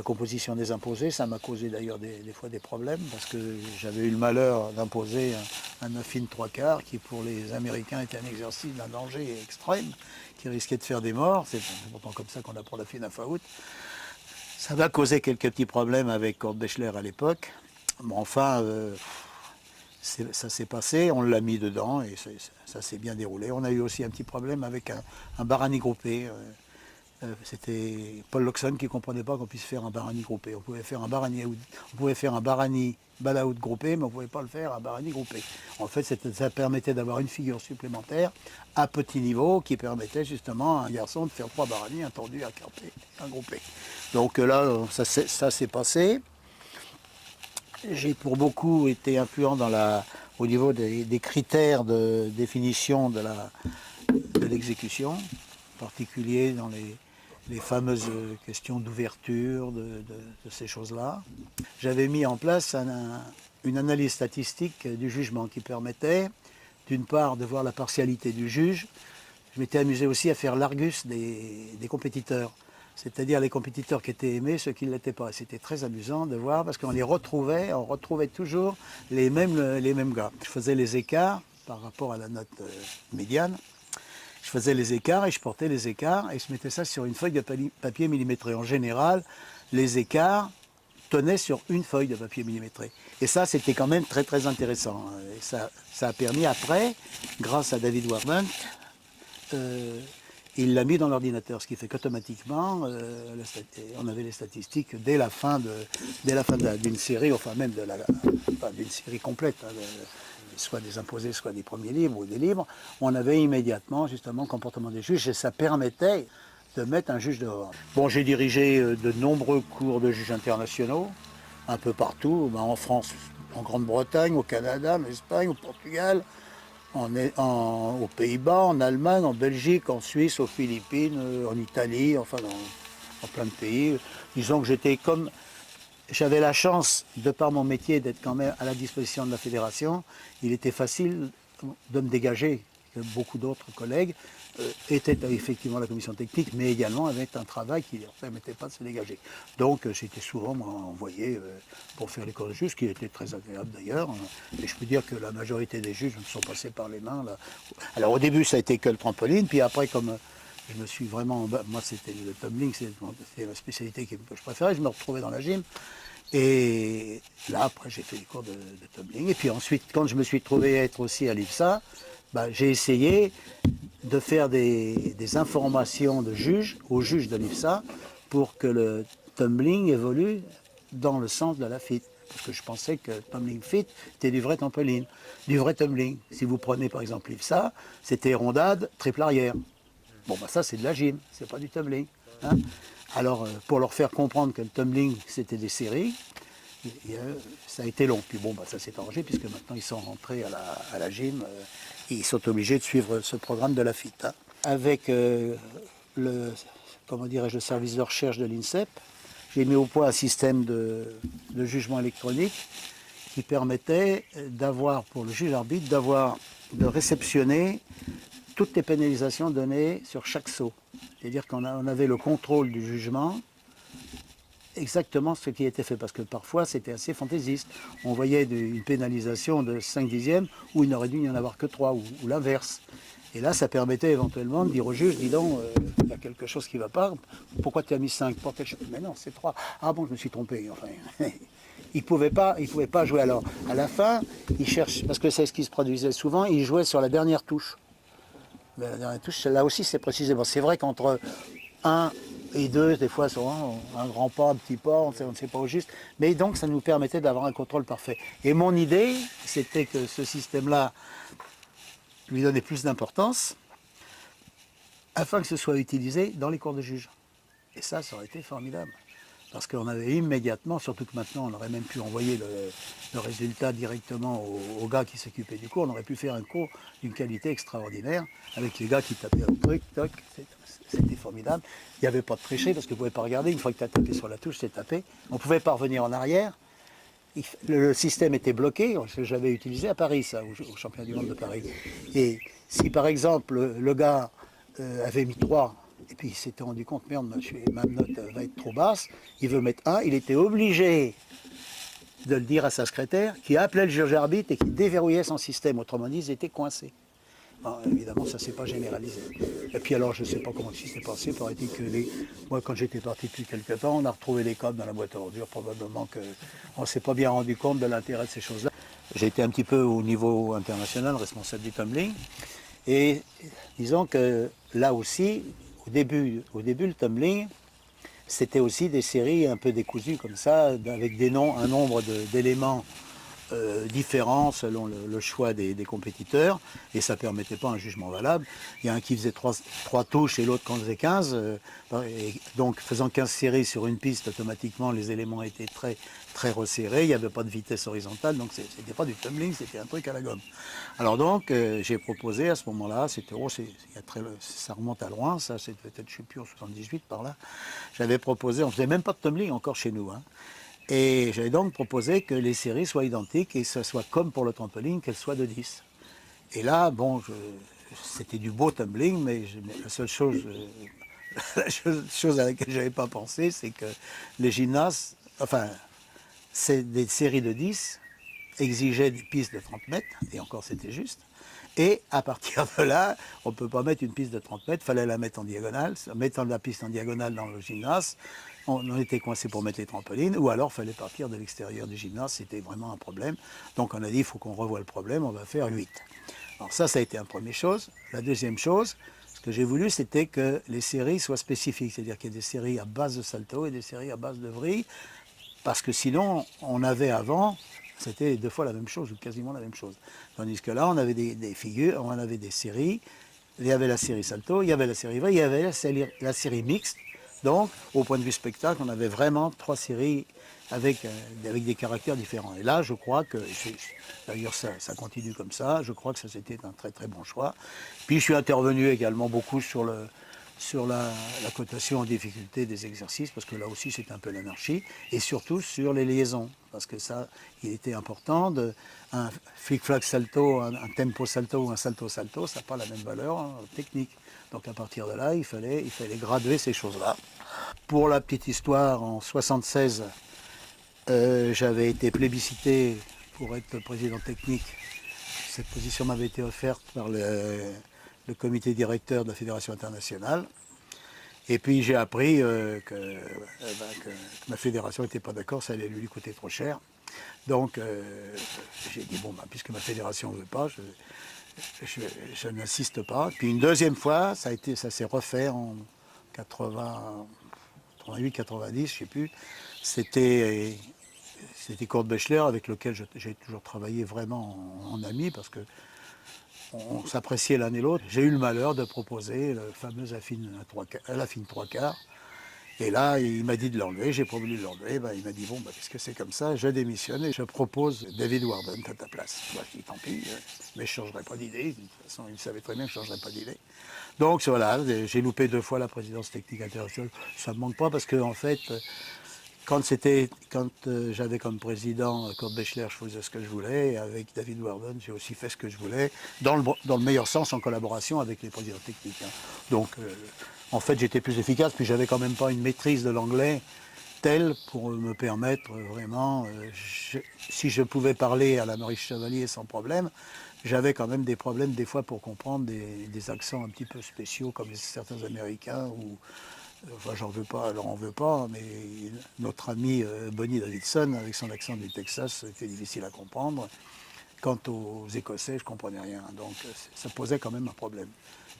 composition des imposés. Ça m'a causé d'ailleurs des fois des problèmes parce que j'avais eu le malheur d'imposer un muffin 3/4 qui pour les Américains était un exercice d'un danger extrême qui risquait de faire des morts. C'est pourtant comme ça qu'on apprend la fine à Faout. Ça m'a causé quelques petits problèmes avec Kurt Bechler à l'époque. Mais enfin, ça s'est passé, on l'a mis dedans et ça s'est bien déroulé. On a eu aussi un petit problème avec un barani groupé. C'était Paul Loxon qui ne comprenait pas qu'on puisse faire un barani groupé. On pouvait faire un barani balaout groupé, mais on ne pouvait pas le faire un barani groupé. En fait, ça permettait d'avoir une figure supplémentaire à petit niveau qui permettait justement à un garçon de faire 3 barani, un tendu, un carpé, un groupé. Donc là, ça s'est passé. J'ai pour beaucoup été influent au niveau des critères de définition de l'exécution, en particulier dans les fameuses questions d'ouverture, de ces choses-là. J'avais mis en place une analyse statistique du jugement qui permettait, d'une part, de voir la partialité du juge. Je m'étais amusé aussi à faire l'argus des compétiteurs, c'est-à-dire les compétiteurs qui étaient aimés, ceux qui ne l'étaient pas. C'était très amusant de voir parce qu'on retrouvait toujours les mêmes gars. Je faisais les écarts par rapport à la note médiane. Je faisais les écarts et je portais les écarts et je mettais ça sur une feuille de papier millimétré. En général, les écarts tenaient sur une feuille de papier millimétré. Et ça, c'était quand même très très intéressant. Et ça a permis après, grâce à David Warman, il l'a mis dans l'ordinateur, ce qui fait qu'automatiquement, on avait les statistiques dès la fin d'une série, enfin même d'une série complète, hein, soit des imposés, soit des premiers livres ou des livres, on avait immédiatement justement le comportement des juges et ça permettait de mettre un juge dehors. Bon, j'ai dirigé de nombreux cours de juges internationaux, un peu partout, en France, en Grande-Bretagne, au Canada, en Espagne, au Portugal, aux Pays-Bas, en Allemagne, en Belgique, en Suisse, aux Philippines, en Italie, enfin dans plein de pays. Disons que j'avais la chance, de par mon métier, d'être quand même à la disposition de la fédération. Il était facile de me dégager. Beaucoup d'autres collègues étaient effectivement à la commission technique, mais également avaient un travail qui ne leur permettait pas de se dégager. Donc j'étais souvent envoyé pour faire les cours de juge, ce qui était très agréable d'ailleurs. Et je peux dire que la majorité des juges me sont passés par les mains. Là. Alors au début, ça a été que le trampoline, puis après, comme je me suis vraiment... Moi, c'était le tumbling, c'était la spécialité que je préférais. Je me retrouvais dans la gym. Et là, après, j'ai fait les cours de tumbling. Et puis ensuite, quand je me suis trouvé être aussi à l'IFSA, j'ai essayé de faire des informations de juges, aux juges de l'IFSA, pour que le tumbling évolue dans le sens de la FIT. Parce que je pensais que le tumbling FIT était du vrai trampoline, du vrai tumbling. Si vous prenez par exemple l'IFSA, c'était rondade, triple arrière. Bon, ça c'est de la gym, c'est pas du tumbling. Hein. Alors, pour leur faire comprendre que le tumbling c'était des séries, ça a été long. Puis bon, ça s'est arrangé puisque maintenant ils sont rentrés à la gym et ils sont obligés de suivre ce programme de la FIT. Hein. avec le, comment dirais-je, le service de recherche de l'INSEP. J'ai mis au point un système de jugement électronique qui permettait d'avoir, pour le juge arbitre, de réceptionner toutes les pénalisations données sur chaque saut. C'est-à-dire qu'on avait le contrôle du jugement, exactement ce qui était fait, parce que parfois c'était assez fantaisiste. On voyait une pénalisation de 5 dixièmes où il n'aurait dû n'y en avoir que 3, ou l'inverse. Et là, ça permettait éventuellement de dire au juge, dis donc, il y a quelque chose qui ne va pas, pourquoi tu as mis 5 pour quelque chose? Mais non, c'est 3. Ah bon, je me suis trompé. Enfin, il ne pouvait pas jouer. Alors, à la fin, il cherche, parce que c'est ce qui se produisait souvent, il jouait sur la dernière touche. Mais la dernière touche, là aussi, c'est précisément. C'est vrai qu'entre 1 et 2, des fois, souvent, un grand pas, un petit pas, on ne sait pas au juste. Mais donc, ça nous permettait d'avoir un contrôle parfait. Et mon idée, c'était que ce système-là lui donnait plus d'importance afin que ce soit utilisé dans les cours de juge. Et ça aurait été formidable. Parce qu'on avait immédiatement, surtout que maintenant on aurait même pu envoyer le résultat directement au gars qui s'occupait du cours, on aurait pu faire un cours d'une qualité extraordinaire, avec les gars qui tapaient un truc, toc, c'était formidable. Il n'y avait pas de tricher parce que vous ne pouvez pas regarder, une fois que tu as tapé sur la touche, c'est tapé. On ne pouvait pas revenir en arrière. Le système était bloqué, j'avais utilisé à Paris, ça, au championnat du monde de Paris. Et si par exemple le gars avait mis 3, et puis il s'était rendu compte, merde, ma note va être trop basse, il veut mettre 1, il était obligé de le dire à sa secrétaire, qui appelait le juge arbitre et qui déverrouillait son système. Autrement dit, ils étaient coincés. Alors, évidemment, ça ne s'est pas généralisé. Et puis alors, je ne sais pas comment il s'est passé, paraît-il que moi, quand j'étais parti depuis quelques temps, on a retrouvé les codes dans la boîte à ordures, probablement qu'on ne s'est pas bien rendu compte de l'intérêt de ces choses-là. J'ai été un petit peu au niveau international, responsable du tumbling, et disons que là aussi, au début le tumbling, c'était aussi des séries un peu décousues comme ça, avec des noms, un nombre d'éléments différents selon le choix des compétiteurs, et ça ne permettait pas un jugement valable. Il y a un qui faisait 3 touches et l'autre qui en faisait 15, et donc faisant 15 séries sur une piste, automatiquement les éléments étaient très, très resserrés, il n'y avait pas de vitesse horizontale, donc c'était pas du tumbling, c'était un truc à la gomme. Alors donc j'ai proposé à ce moment-là, c'était ça remonte à loin, ça c'est peut-être, je ne sais plus, en 78 par là, j'avais proposé, on ne faisait même pas de tumbling encore chez nous, hein. Et j'avais donc proposé que les séries soient identiques et que ce soit comme pour le trampoline, qu'elles soient de 10. Et là, bon, c'était du beau tumbling, mais la seule chose, à laquelle je n'avais pas pensé, c'est que les gymnases, enfin, c'est des séries de 10, exigeaient des pistes de 30 mètres, et encore c'était juste. Et à partir de là, on ne peut pas mettre une piste de 30 mètres, il fallait la mettre en diagonale. Mettant la piste en diagonale dans le gymnase, on était coincé pour mettre les trampolines, ou alors il fallait partir de l'extérieur du gymnase, c'était vraiment un problème. Donc on a dit, il faut qu'on revoie le problème, on va faire 8. Alors ça a été une première chose. La deuxième chose, ce que j'ai voulu, c'était que les séries soient spécifiques, c'est-à-dire qu'il y ait des séries à base de salto et des séries à base de vrille, parce que sinon, on avait avant, c'était 2 fois la même chose, ou quasiment la même chose. Tandis que là, on avait des figures, on avait des séries, il y avait la série salto, il y avait la série vrille, il y avait la série mixte. Donc, au point de vue spectacle, on avait vraiment 3 séries avec des caractères différents. Et là, je crois que, d'ailleurs ça continue comme ça, je crois que ça c'était un très très bon choix. Puis je suis intervenu également beaucoup sur la cotation en difficulté des exercices, parce que là aussi c'est un peu l'anarchie, et surtout sur les liaisons, parce que ça, il était important, un flic-flac salto, un tempo salto ou un salto-salto, ça n'a pas la même valeur technique. Donc à partir de là, il fallait graduer ces choses-là. Pour la petite histoire, en 1976, j'avais été plébiscité pour être président technique. Cette position m'avait été offerte par le comité directeur de la Fédération internationale. Et puis j'ai appris que ma fédération n'était pas d'accord, ça allait lui coûter trop cher. Donc j'ai dit, bon, puisque ma fédération ne veut pas, je n'insiste pas. Puis une deuxième fois, ça s'est refait en 88, 90, je ne sais plus. C'était Kurt Bechler, avec lequel j'ai toujours travaillé vraiment en ami, parce que on s'appréciait l'un et l'autre. J'ai eu le malheur de proposer le fameux Affine 3 quarts. Et là, il m'a dit de l'enlever, j'ai pas voulu l'enlever. Ben, il m'a dit, bon, ben, puisque c'est comme ça, je démissionne et je propose David Warden à ta place. Moi, je dis, tant pis, mais je ne changerai pas d'idée. De toute façon, il savait très bien que je ne changerai pas d'idée. Donc voilà, j'ai loupé 2 fois la présidence technique internationale. Ça ne me manque pas parce que, en fait, quand j'avais comme président Kurt Bechler, je faisais ce que je voulais. Et avec David Warden, j'ai aussi fait ce que je voulais, dans le meilleur sens, en collaboration avec les présidents techniques. Hein. Donc, en fait, j'étais plus efficace, puis j'avais quand même pas une maîtrise de l'anglais telle pour me permettre vraiment, si je pouvais parler à la Maurice Chevalier sans problème, j'avais quand même des problèmes des fois pour comprendre des accents un petit peu spéciaux comme certains Américains ou enfin, j'en veux pas, alors on veut pas, mais notre ami Bonnie Davidson, avec son accent du Texas, c'était difficile à comprendre. Quant aux Écossais, je comprenais rien, donc ça posait quand même un problème.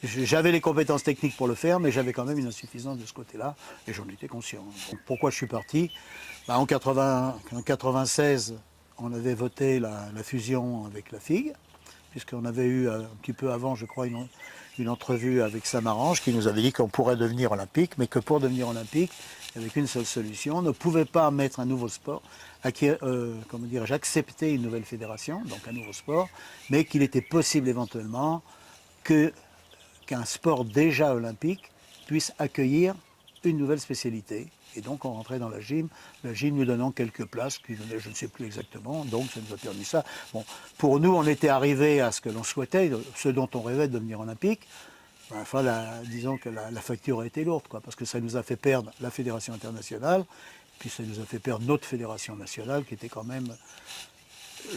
J'avais les compétences techniques pour le faire, mais j'avais quand même une insuffisance de ce côté-là, et j'en étais conscient. Donc, pourquoi je suis parti? En 96, on avait voté la fusion avec la FIG, puisqu'on avait eu un petit peu avant, je crois, une entrevue avec Samaranch qui nous avait dit qu'on pourrait devenir olympique, mais que pour devenir olympique, avec une seule solution, on ne pouvait pas mettre un nouveau sport, comment dirais-je, accepter une nouvelle fédération, donc un nouveau sport, mais qu'il était possible éventuellement qu'un sport déjà olympique puisse accueillir une nouvelle spécialité. Et donc on rentrait dans la gym nous donnant quelques places, qui donnaient je ne sais plus exactement, donc ça nous a permis ça. Bon, pour nous, on était arrivé à ce que l'on souhaitait, ce dont on rêvait de devenir olympique. Enfin, disons que la facture a été lourde, quoi, parce que ça nous a fait perdre la fédération internationale, puis ça nous a fait perdre notre fédération nationale, qui était quand même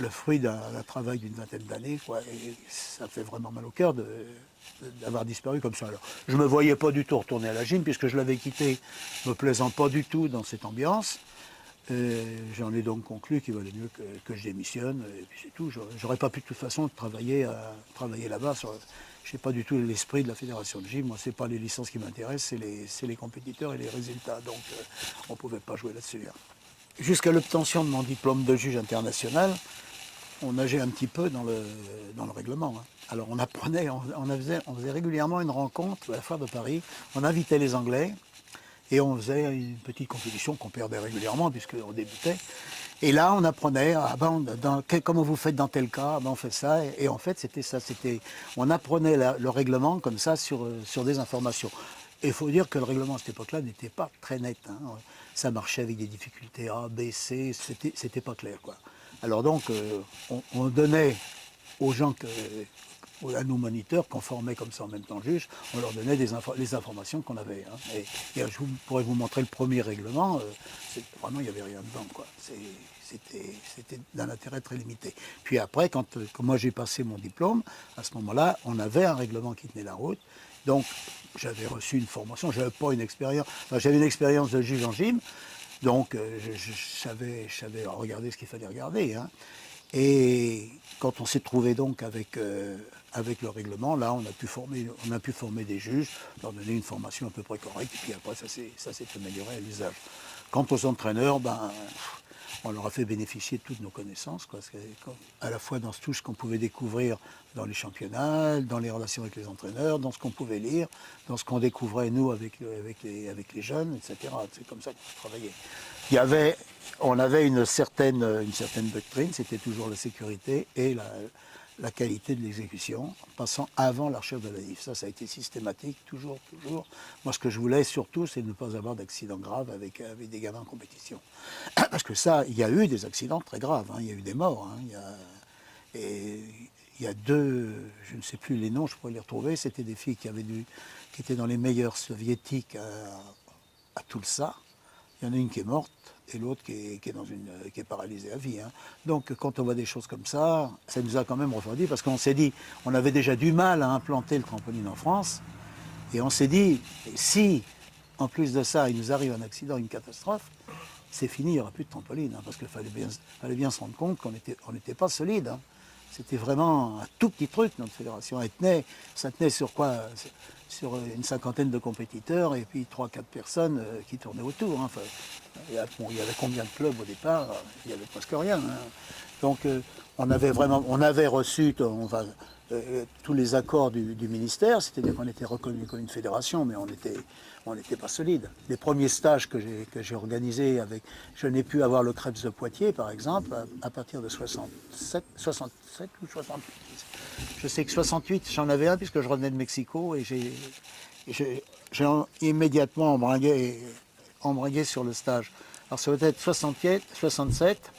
le fruit d'un travail d'une vingtaine d'années, et ça fait vraiment mal au cœur d'avoir disparu comme ça. Alors, je ne me voyais pas du tout retourner à la gym, puisque je l'avais quitté, me plaisant pas du tout dans cette ambiance. J'en ai donc conclu qu'il valait mieux que je démissionne, et puis c'est tout. J'aurais pas pu de toute façon travailler là-bas. Je n'ai pas du tout l'esprit de la fédération de gym. Moi, ce n'est pas les licences qui m'intéressent, c'est les compétiteurs et les résultats. Donc, on ne pouvait pas jouer là-dessus. Hein. Jusqu'à l'obtention de mon diplôme de juge international, on nageait un petit peu dans le règlement. Hein. Alors on apprenait, on faisait régulièrement une rencontre à la foire de Paris, on invitait les Anglais et on faisait une petite compétition qu'on perdait régulièrement puisqu'on débutait. Et là on apprenait, comment vous faites dans tel cas, on fait ça, et en fait c'était ça, on apprenait le règlement comme ça sur des informations. Et il faut dire que le règlement à cette époque-là n'était pas très net. Hein. Ça marchait avec des difficultés A, B, C, c'était pas clair, quoi. Alors donc, on donnait aux gens, à nos moniteurs, qu'on formait comme ça en même temps juge, on leur donnait les informations qu'on avait. Hein. Et je pourrais vous montrer le premier règlement, vraiment il n'y avait rien dedans, quoi. C'était d'un intérêt très limité. Puis après, quand moi j'ai passé mon diplôme, à ce moment-là, on avait un règlement qui tenait la route. Donc, j'avais reçu une formation, j'avais pas une expérience, enfin, j'avais une expérience de juge en gym, donc je savais regarder ce qu'il fallait regarder. Hein. Et quand on s'est trouvé donc avec le règlement, là, on a pu former des juges, leur donner une formation à peu près correcte, et puis après, ça s'est amélioré à l'usage. Quant aux entraîneurs, on leur a fait bénéficier de toutes nos connaissances, quoi, à la fois dans tout ce qu'on pouvait découvrir dans les championnats, dans les relations avec les entraîneurs, dans ce qu'on pouvait lire, dans ce qu'on découvrait, nous, avec les jeunes, etc. C'est comme ça qu'on travaillait. On avait une certaine doctrine, c'était toujours la sécurité et la qualité de l'exécution, en passant avant l'archère de la NIF. Ça a été systématique, toujours. Moi, ce que je voulais surtout, c'est de ne pas avoir d'accident grave avec des gamins en compétition. Parce que ça, il y a eu des accidents très graves, hein, il y a eu des morts. Hein, il y a 2, je ne sais plus les noms, je pourrais les retrouver, c'était des filles qui étaient dans les meilleurs soviétiques à Tulsa. Il y en a une qui est morte et l'autre qui est paralysée à vie. Hein. Donc quand on voit des choses comme ça nous a quand même refroidi parce qu'on s'est dit, on avait déjà du mal à implanter le trampoline en France et on s'est dit, si en plus de ça il nous arrive un accident, une catastrophe, c'est fini, il n'y aura plus de trampoline. Hein, parce qu'il fallait bien se rendre compte qu'on n'était pas solide. Hein. C'était vraiment un tout petit truc, notre fédération. Ça tenait sur quoi? Sur une cinquantaine de compétiteurs et puis 3-4 personnes qui tournaient autour. Hein. Enfin, il y avait combien de clubs au départ? Il n'y avait presque rien. Hein. Donc on avait reçu tous les accords du ministère, c'est-à-dire qu'on était reconnu comme une fédération, mais on n'était pas solide. Les premiers stages que j'ai organisés je n'ai pu avoir le Krebs de Poitiers, par exemple, à partir de 67 ou 68. Je sais que 68, j'en avais un puisque je revenais de Mexico et j'ai immédiatement embragué sur le stage. Alors ça doit être 67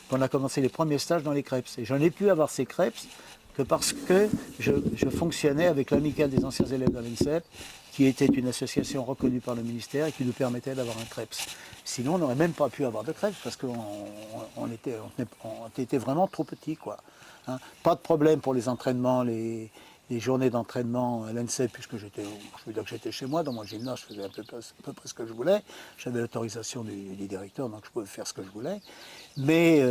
qu'on a commencé les premiers stages dans les Krebs. Et j'en ai pu avoir ces Krebs que parce que je fonctionnais avec l'amicale des anciens élèves de l'INSEP, qui était une association reconnue par le ministère et qui nous permettait d'avoir un Krebs. Sinon, on n'aurait même pas pu avoir de Krebs parce qu'on était vraiment trop petits, quoi. Hein. Pas de problème pour les entraînements, les journées d'entraînement à l'INSEP, puisque je veux dire que j'étais chez moi, dans mon gymnase, je faisais à peu près ce que je voulais. J'avais l'autorisation du directeur, donc je pouvais faire ce que je voulais. Mais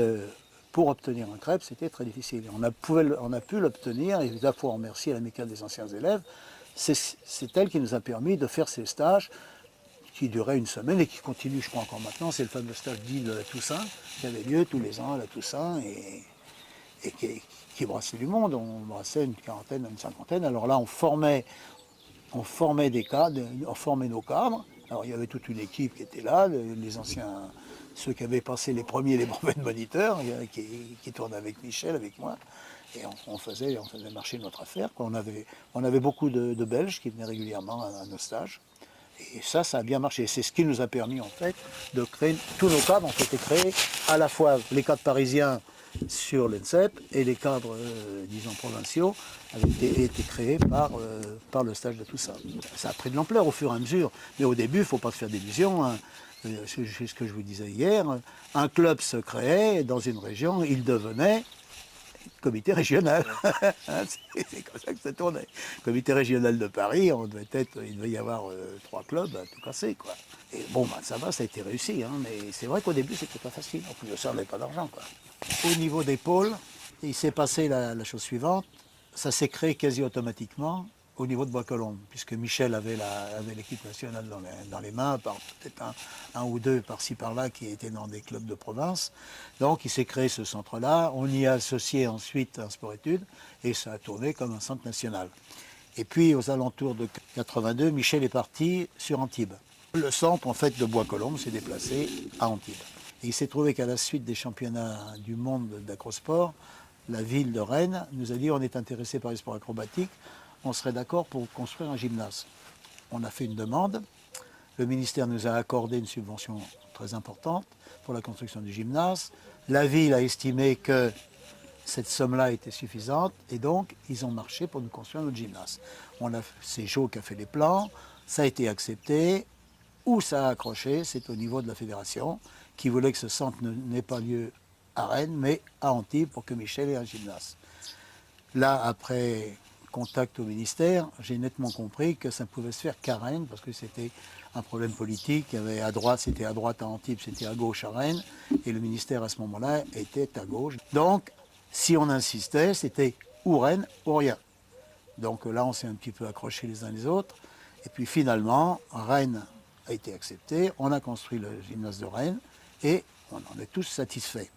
pour obtenir un Krebs, c'était très difficile. On a pu l'obtenir, et il faut remercier l'amicale des anciens élèves. C'est elle qui nous a permis de faire ces stages qui duraient une semaine et qui continuent, je crois, encore maintenant. C'est le fameux stage dit de la Toussaint, qui avait lieu tous les ans à la Toussaint et qui brassait du monde. On brassait une quarantaine, une cinquantaine. Alors là, on formait des cadres, on formait nos cadres. Alors il y avait toute une équipe qui était là, les anciens, ceux qui avaient passé les premiers les brevets de moniteurs, qui tournaient avec Michel, avec moi. Et on faisait marcher notre affaire, quoi. On avait beaucoup de Belges qui venaient régulièrement à nos stages. Et ça a bien marché. C'est ce qui nous a permis, en fait, de créer. Tous nos cadres ont été créés, à la fois les cadres parisiens sur l'ENSEP et les cadres, disons, provinciaux avaient été créés par le stage de tout ça. Ça a pris de l'ampleur au fur et à mesure. Mais au début, il ne faut pas se faire d'illusions, hein. C'est ce que je vous disais hier. Un club se créait dans une région, il devenait comité régional. C'est comme ça que ça tournait. Comité régional de Paris, il devait y avoir 3 clubs à tout casser, quoi. Et bon, ça va, ça a été réussi, hein, mais c'est vrai qu'au début, c'était pas facile. En plus de ça, on n'avait pas d'argent, quoi. Au niveau des pôles, il s'est passé la chose suivante. Ça s'est créé quasi automatiquement au niveau de Bois-Colombes, puisque Michel avait l'équipe nationale dans les mains, par peut-être un ou deux par-ci par-là qui étaient dans des clubs de province. Donc il s'est créé ce centre-là, on y a associé ensuite un sport-études, et ça a tourné comme un centre national. Et puis aux alentours de 82, Michel est parti sur Antibes. Le centre en fait de Bois-Colombes s'est déplacé à Antibes. Et il s'est trouvé qu'à la suite des championnats du monde d'acrosport, la ville de Rennes nous a dit on est intéressé par les sports acrobatiques, on serait d'accord pour construire un gymnase. On a fait une demande, le ministère nous a accordé une subvention très importante pour la construction du gymnase. La ville a estimé que cette somme-là était suffisante et donc ils ont marché pour nous construire notre gymnase. C'est Jo qui a fait les plans, ça a été accepté. Où ça a accroché, c'est au niveau de la fédération qui voulait que ce centre n'ait pas lieu à Rennes, mais à Antibes pour que Michel ait un gymnase. Là, après contact au ministère, j'ai nettement compris que ça ne pouvait se faire qu'à Rennes, parce que c'était un problème politique. Il y avait à droite, c'était à droite à Antibes, c'était à gauche à Rennes, et le ministère à ce moment-là était à gauche. Donc, si on insistait, c'était ou Rennes ou rien. Donc là, on s'est un petit peu accrochés les uns les autres. Et puis finalement, Rennes a été accepté, on a construit le gymnase de Rennes, et on en est tous satisfaits.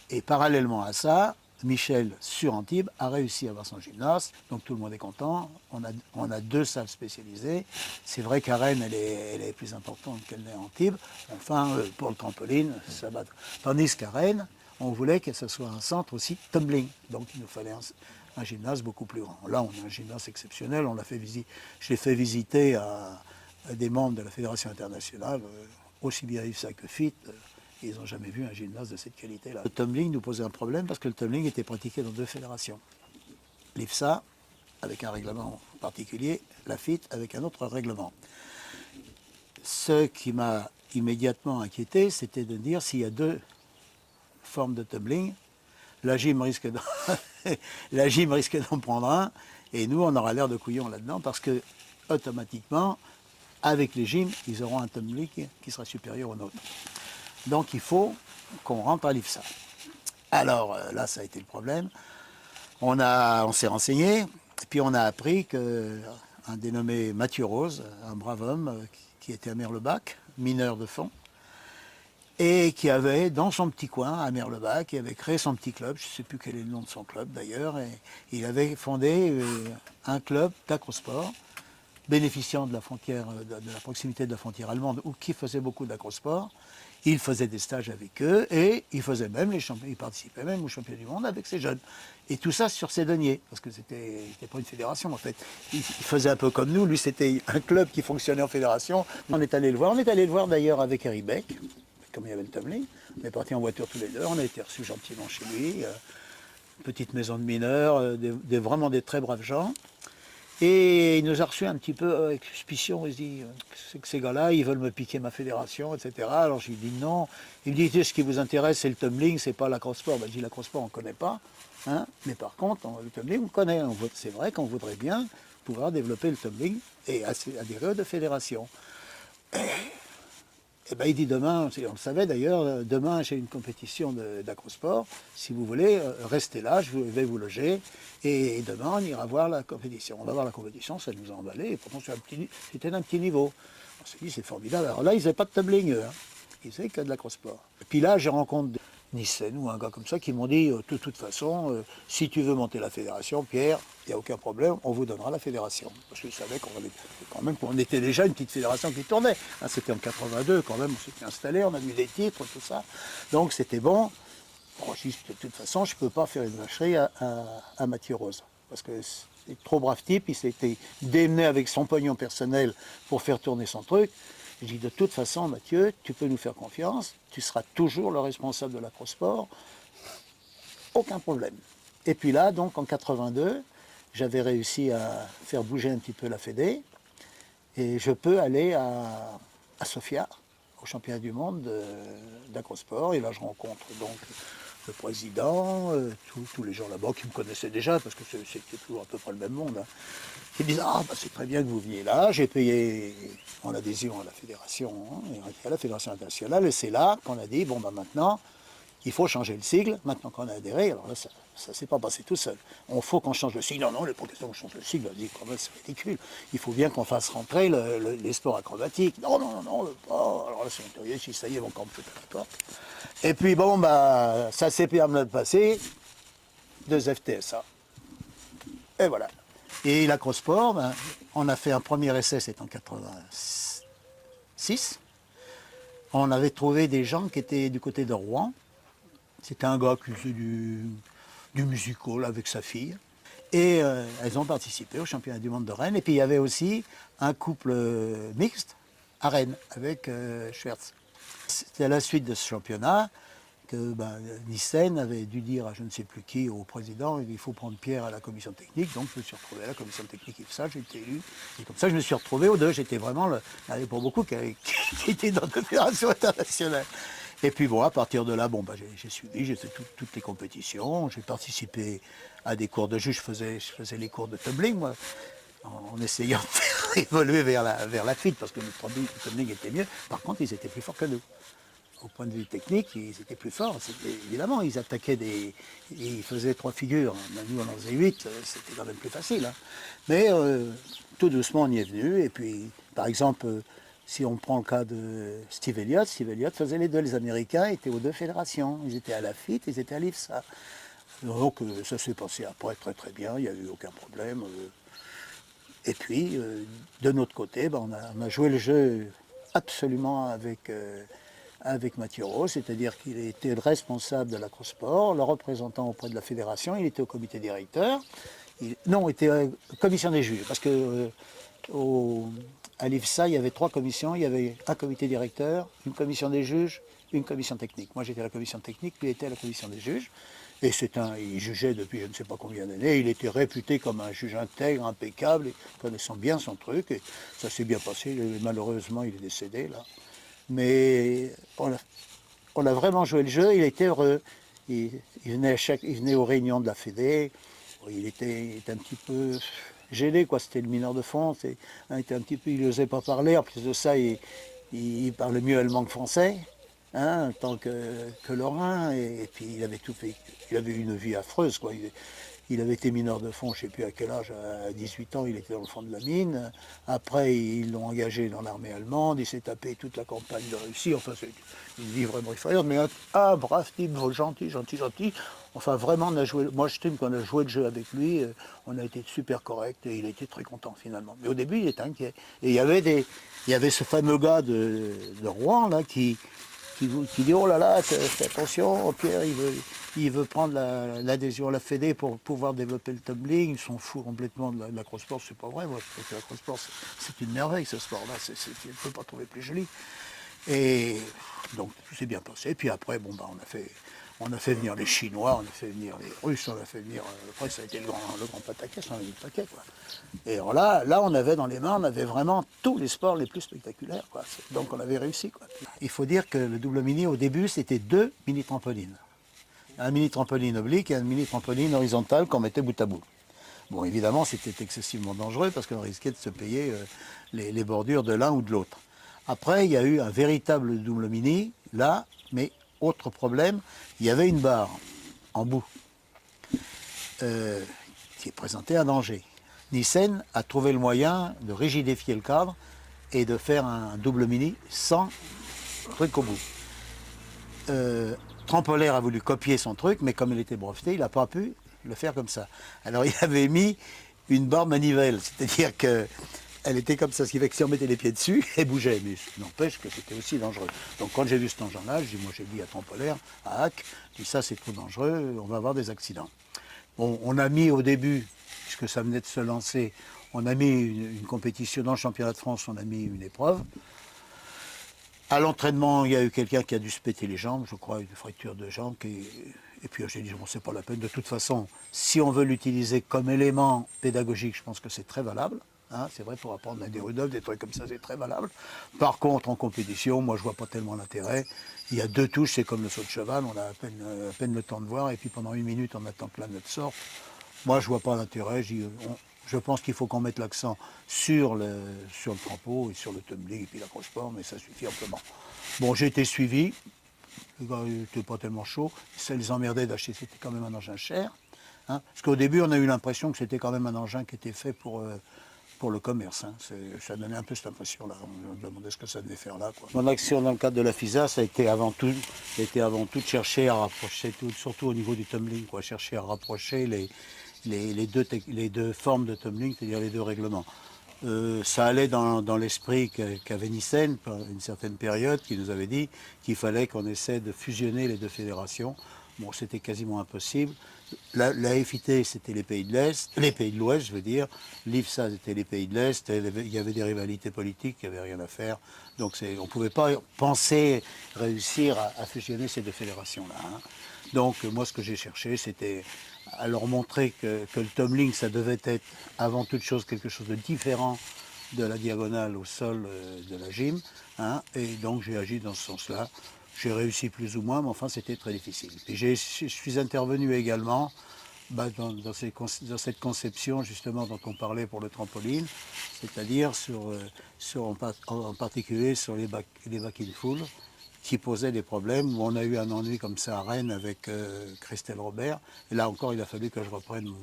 Et parallèlement à ça, Michel, sur Antibes, a réussi à avoir son gymnase, donc tout le monde est content. On a 2 salles spécialisées. C'est vrai qu'à Rennes, elle est plus importante qu'elle n'est à Antibes. Enfin, pour le trampoline, ça va. Tandis qu'à Rennes, on voulait que ce soit un centre aussi tumbling. Donc il nous fallait un gymnase beaucoup plus grand. Là, on a un gymnase exceptionnel. Je l'ai fait visiter à des membres de la Fédération internationale, aussi bien IFSA que FIT. Ils n'ont jamais vu un gymnase de cette qualité-là. Le tumbling nous posait un problème parce que le tumbling était pratiqué dans 2 fédérations. L'IFSA, avec un règlement particulier, la FIT, avec un autre règlement. Ce qui m'a immédiatement inquiété, c'était de dire s'il y a 2 formes de tumbling, la gym risque d'en prendre un, et nous, on aura l'air de couillons là-dedans, parce que, automatiquement, avec les gyms, ils auront un tumbling qui sera supérieur au nôtre. Donc il faut qu'on rentre à l'IFSA. Alors là, ça a été le problème. On s'est renseigné, puis on a appris qu'un dénommé Mathieu Rose, un brave homme qui était à Merlebac, mineur de fond, et qui avait, dans son petit coin, à Merlebach, qui avait créé son petit club, je ne sais plus quel est le nom de son club d'ailleurs, et il avait fondé un club d'acrosport, bénéficiant de la frontière, de la proximité de la frontière allemande, ou qui faisait beaucoup d'acrosport. Il faisait des stages avec eux et il faisait même il participait même aux championnats du monde avec ces jeunes. Et tout ça sur ses deniers, parce que c'était pas une fédération en fait. Il faisait un peu comme nous, lui c'était un club qui fonctionnait en fédération. On est allé le voir, d'ailleurs avec Harry Beck, comme il y avait le tumbling. On est parti en voiture tous les deux, on a été reçus gentiment chez lui. Petite maison de mineurs, vraiment des très braves gens. Et il nous a reçus un petit peu avec suspicion. Il se dit, c'est que ces gars-là, ils veulent me piquer ma fédération, etc. Alors je lui dis non. Il me dit, ce qui vous intéresse, c'est le tumbling, c'est pas l'acrosport. Ben, je dis, l'acrosport, on ne connaît pas. Hein, mais par contre, le tumbling, on connaît. C'est vrai qu'on voudrait bien pouvoir développer le tumbling et adhérer de fédération. Et ben, il dit demain, on le savait d'ailleurs, demain j'ai une compétition d'acrosport. Si vous voulez, restez là, je vais vous loger. Et demain, on ira voir la compétition. On va voir la compétition, ça nous a emballé. Et pourtant, c'était d'un petit niveau. On s'est dit, c'est formidable. Alors là, ils n'avaient pas de tumbling, eux. Hein. Ils faisaient que de l'acrosport. Et puis là, j'ai rencontré Nissen ou un gars comme ça qui m'ont dit, de toute façon, si tu veux monter la fédération, Pierre, il n'y a aucun problème, on vous donnera la fédération. Parce que je savais qu'on était déjà une petite fédération qui tournait. Hein, c'était en 82 quand même, on s'était installé, on a eu des titres, tout ça. Donc c'était bon. Bon, de toute façon, je ne peux pas faire une vacherie à Mathieu Rose. Parce que c'est trop brave type, il s'était démené avec son pognon personnel pour faire tourner son truc. Je dis, de toute façon, Mathieu, tu peux nous faire confiance, tu seras toujours le responsable de l'acrosport, aucun problème. Et puis là, donc en 82, j'avais réussi à faire bouger un petit peu la Fédé, et je peux aller à Sofia, au championnat du monde d'acrosport, et là je rencontre donc le président, tous les gens là-bas qui me connaissaient déjà, parce que c'était toujours à peu près le même monde. Hein. Ils disent, ah, bah, c'est très bien que vous veniez là, j'ai payé en adhésion à la fédération, hein, et à la fédération internationale, et c'est là qu'on a dit, bon, bah, maintenant, il faut changer le sigle, maintenant qu'on a adhéré, alors là, ça ne s'est pas passé tout seul. Il faut qu'on change le sigle. Non, non, les protestants changent le sigle, on dit, quand même, c'est ridicule. Il faut bien qu'on fasse rentrer les sports acrobatiques. Non, non, non, non, le pas. Alors là, c'est curieux, si ça y est, ils vont quand même tout à la porte. Et puis, bon, bah, ça s'est permis de passer, 2 FTSA. Et voilà. Et l'acrosport, ben, on a fait un premier essai, c'était en 86. On avait trouvé des gens qui étaient du côté de Rouen. C'était un gars qui faisait du musical avec sa fille. Et elles ont participé au championnat du monde de Rennes. Et puis il y avait aussi un couple mixte à Rennes avec Schwertz. C'était à la suite de ce championnat que Nissen avait dû dire à je ne sais plus qui, au président, il faut prendre Pierre à la commission technique. Donc je me suis retrouvé à la commission technique IFSA, j'ai été élu. Et comme ça, je me suis retrouvé aux deux. J'étais vraiment, il y avait pour beaucoup qui étaient dans la fédération internationale. Et puis bon, à partir de là, j'ai suivi, j'ai fait toutes les compétitions, j'ai participé à des cours de jeu, je faisais les cours de tumbling, moi, en essayant de faire évoluer vers la fuite, parce que le tumbling était mieux. Par contre, ils étaient plus forts que nous. Au point de vue technique, ils étaient plus forts. Évidemment, ils attaquaient ils faisaient 3 figures. Nous, on en faisait 8, c'était quand même plus facile. Hein. Mais tout doucement, on y est venu. Et puis, par exemple, si on prend le cas de Steve Elliott faisait les deux. Les Américains étaient aux 2 fédérations. Ils étaient à la FIT, ils étaient à l'IFSA. Donc, ça s'est passé après très très bien. Il n'y a eu aucun problème. Et puis, de notre côté, on a joué le jeu absolument avec Mathieu Rose, c'est-à-dire qu'il était le responsable de l'acrosport, le représentant auprès de la fédération, il était au comité directeur, il était commission des juges, parce que à l'IFSA, il y avait 3 commissions, il y avait un comité directeur, une commission des juges, une commission technique. Moi j'étais à la commission technique, lui était à la commission des juges, et il jugeait depuis je ne sais pas combien d'années, il était réputé comme un juge intègre, impeccable, connaissant bien son truc, et ça s'est bien passé, malheureusement il est décédé là. Mais on a vraiment joué le jeu, il était heureux. Il venait aux réunions de la Fédé, il était un petit peu gêné, quoi. C'était le mineur de fond, il n'osait pas parler, en plus de ça, il parlait mieux allemand que français. hein, en tant que Lorrain, et puis il avait tout fait, il avait eu une vie affreuse, quoi. Il avait été mineur de fond, je ne sais plus à quel âge, à 18 ans, il était dans le fond de la mine. Après, ils l'ont engagé dans l'armée allemande, il s'est tapé toute la campagne de Russie. Enfin, c'est une vie vraiment effrayante, mais un brave type, gentil, gentil, gentil. Enfin, vraiment, on a joué, moi, je estime qu'on a joué le jeu avec lui, on a été super correct et il a été très content finalement. Mais au début, il était inquiet. Et il y avait ce fameux gars de Rouen, là, qui dit oh là là, fais attention, Pierre, il veut prendre l'adhésion à la Fédé pour pouvoir développer le tumbling. Ils sont fous complètement de la cross-sport, c'est pas vrai. Moi, je trouve que la cross-sport, c'est une merveille, ce sport-là. Tu ne peux pas trouver plus joli. Et donc, tout s'est bien passé. Et puis après, bon, bah, on a fait venir les Chinois, on a fait venir les Russes, on a fait venir. Après, ça a été le grand pataquès, on a mis le paquet, quoi. Et alors là, on avait dans les mains, on avait vraiment tous les sports les plus spectaculaires, quoi. Donc, on avait réussi, quoi. Il faut dire que le double mini, au début, c'était 2 mini-trampolines. Un mini-trampoline oblique et un mini-trampoline horizontal qu'on mettait bout à bout. Bon, évidemment, c'était excessivement dangereux parce qu'on risquait de se payer les bordures de l'un ou de l'autre. Après, il y a eu un véritable double mini, là, mais autre problème, il y avait une barre en bout qui présentait un danger. Nissen a trouvé le moyen de rigidifier le cadre et de faire un double mini sans truc au bout. Trampolaire a voulu copier son truc, mais comme il était breveté, il n'a pas pu le faire comme ça. Alors il avait mis une barre manivelle, c'est-à-dire que elle était comme ça, ce qui fait que si on mettait les pieds dessus, elle bougeait, mais n'empêche que c'était aussi dangereux. Donc quand j'ai vu cet engin-là, j'ai dit à Trampolaire, à Hack, ça c'est trop dangereux, on va avoir des accidents. Bon, on a mis au début, puisque ça venait de se lancer, on a mis une compétition dans le championnat de France, on a mis une épreuve. À l'entraînement, il y a eu quelqu'un qui a dû se péter les jambes, je crois, une fracture de jambe. Et puis j'ai dit, bon, c'est pas la peine. De toute façon, si on veut l'utiliser comme élément pédagogique, je pense que c'est très valable. Hein, c'est vrai, pour apprendre des rues des trucs comme ça, c'est très valable. Par contre, en compétition, moi, je vois pas tellement l'intérêt. Il y a 2 touches, c'est comme le saut de cheval, on a à peine le temps de voir, et puis pendant 1 minute, on attend que la note sorte. Moi, je vois pas l'intérêt. Je pense qu'il faut qu'on mette l'accent sur le trampo et sur le tumbling et puis la cross-sport, mais ça suffit amplement. Bon, j'ai été suivi. Le gars n'était pas tellement chaud. Ça les emmerdait d'acheter, c'était quand même un engin cher. Hein, parce qu'au début, on a eu l'impression que c'était quand même un engin qui était fait pour le commerce. Hein. Ça donnait un peu cette impression-là. On se demandait ce que ça devait faire là, quoi. Mon action dans le cadre de la FISA, ça a été avant tout de chercher à rapprocher, surtout au niveau du tumbling, quoi, chercher à rapprocher les deux formes de tumbling, c'est-à-dire les deux règlements. Ça allait dans l'esprit qu'avait Nissen, par une certaine période, qui nous avait dit qu'il fallait qu'on essaie de fusionner les deux fédérations. Bon, c'était quasiment impossible. La FIT, c'était les pays de l'Est, les pays de l'Ouest, je veux dire. L'IFSA, c'était les pays de l'Est. Il y avait des rivalités politiques, il n'y avait rien à faire. Donc on ne pouvait pas penser réussir à fusionner ces deux fédérations-là. Hein. Donc moi, ce que j'ai cherché, c'était à leur montrer que le tumbling, ça devait être avant toute chose quelque chose de différent de la diagonale au sol de la gym. Hein, et donc j'ai agi dans ce sens-là. J'ai réussi plus ou moins, mais enfin c'était très difficile. Et je suis intervenu également dans cette conception justement dont on parlait pour le trampoline, c'est-à-dire en particulier sur les back in full, qui posaient des problèmes, où on a eu un ennui comme ça à Rennes avec Christelle Robert. Et là encore, il a fallu que je reprenne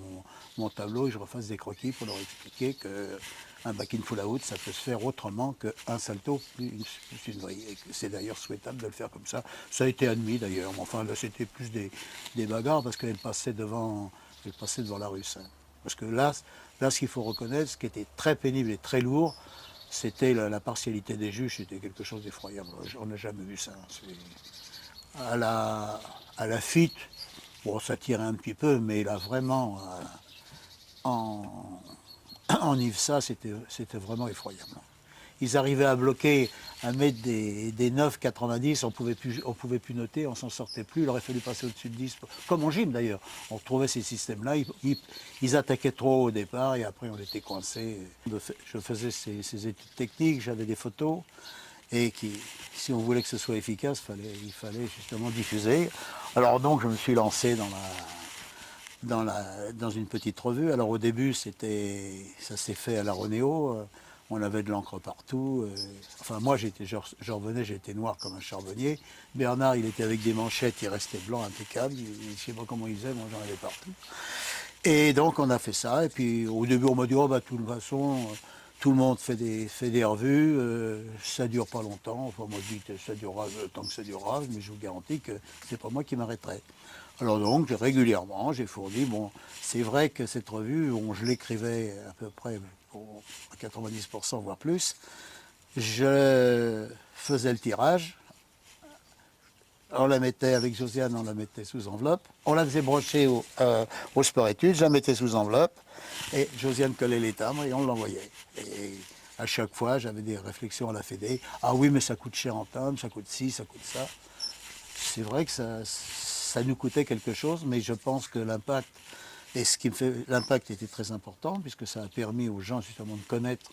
mon tableau et je refasse des croquis pour leur expliquer qu'un back in full out, ça peut se faire autrement qu'un salto plus une vrille. Et c'est d'ailleurs souhaitable de le faire comme ça. Ça a été admis d'ailleurs. Enfin, là, c'était plus des bagarres parce qu'elle passait devant la Russe. Hein. Parce que là, ce qu'il faut reconnaître, ce qui était très pénible et très lourd, c'était la partialité des juges, c'était quelque chose d'effroyable. On n'a jamais vu ça. À la FIT, bon, ça tirait un petit peu, mais là, vraiment, en IFSA, c'était vraiment effroyable. Ils arrivaient à bloquer, à mettre des 9,90, on pouvait plus noter, on s'en sortait plus, il aurait fallu passer au-dessus de 10, comme en gym d'ailleurs. On retrouvait ces systèmes-là, ils attaquaient trop haut au départ et après on était coincés. Je faisais ces études techniques, j'avais des photos, et si on voulait que ce soit efficace, il fallait justement diffuser. Alors donc je me suis lancé dans une petite revue. Alors au début, ça s'est fait à la Ronéo. on avait de l'encre partout. Enfin, moi, je revenais, j'étais noir comme un charbonnier. Bernard, il était avec des manchettes, il restait blanc, impeccable. Je ne sais pas comment il faisait, moi j'en avais partout. Et donc, on a fait ça. Et puis, au début, on m'a dit, oh, bah, de toute façon, tout le monde fait des revues, ça dure pas longtemps. Enfin, moi, je dis que ça durera le temps que ça durera, mais je vous garantis que c'est pas moi qui m'arrêterai. Alors donc, régulièrement, j'ai fourni. Bon, c'est vrai que cette revue, je l'écrivais à peu près à 90%, voire plus. Je faisais le tirage. On la mettait avec Josiane, on la mettait sous enveloppe. On la faisait brocher au sport-études, je la mettais sous enveloppe. Et Josiane collait les timbres et on l'envoyait. Et à chaque fois, j'avais des réflexions à la Fédé. Ah oui, mais ça coûte cher en timbre, ça coûte ci, ça coûte ça. C'est vrai que ça nous coûtait quelque chose, mais je pense que l'impact, l'impact était très important, puisque ça a permis aux gens justement de connaître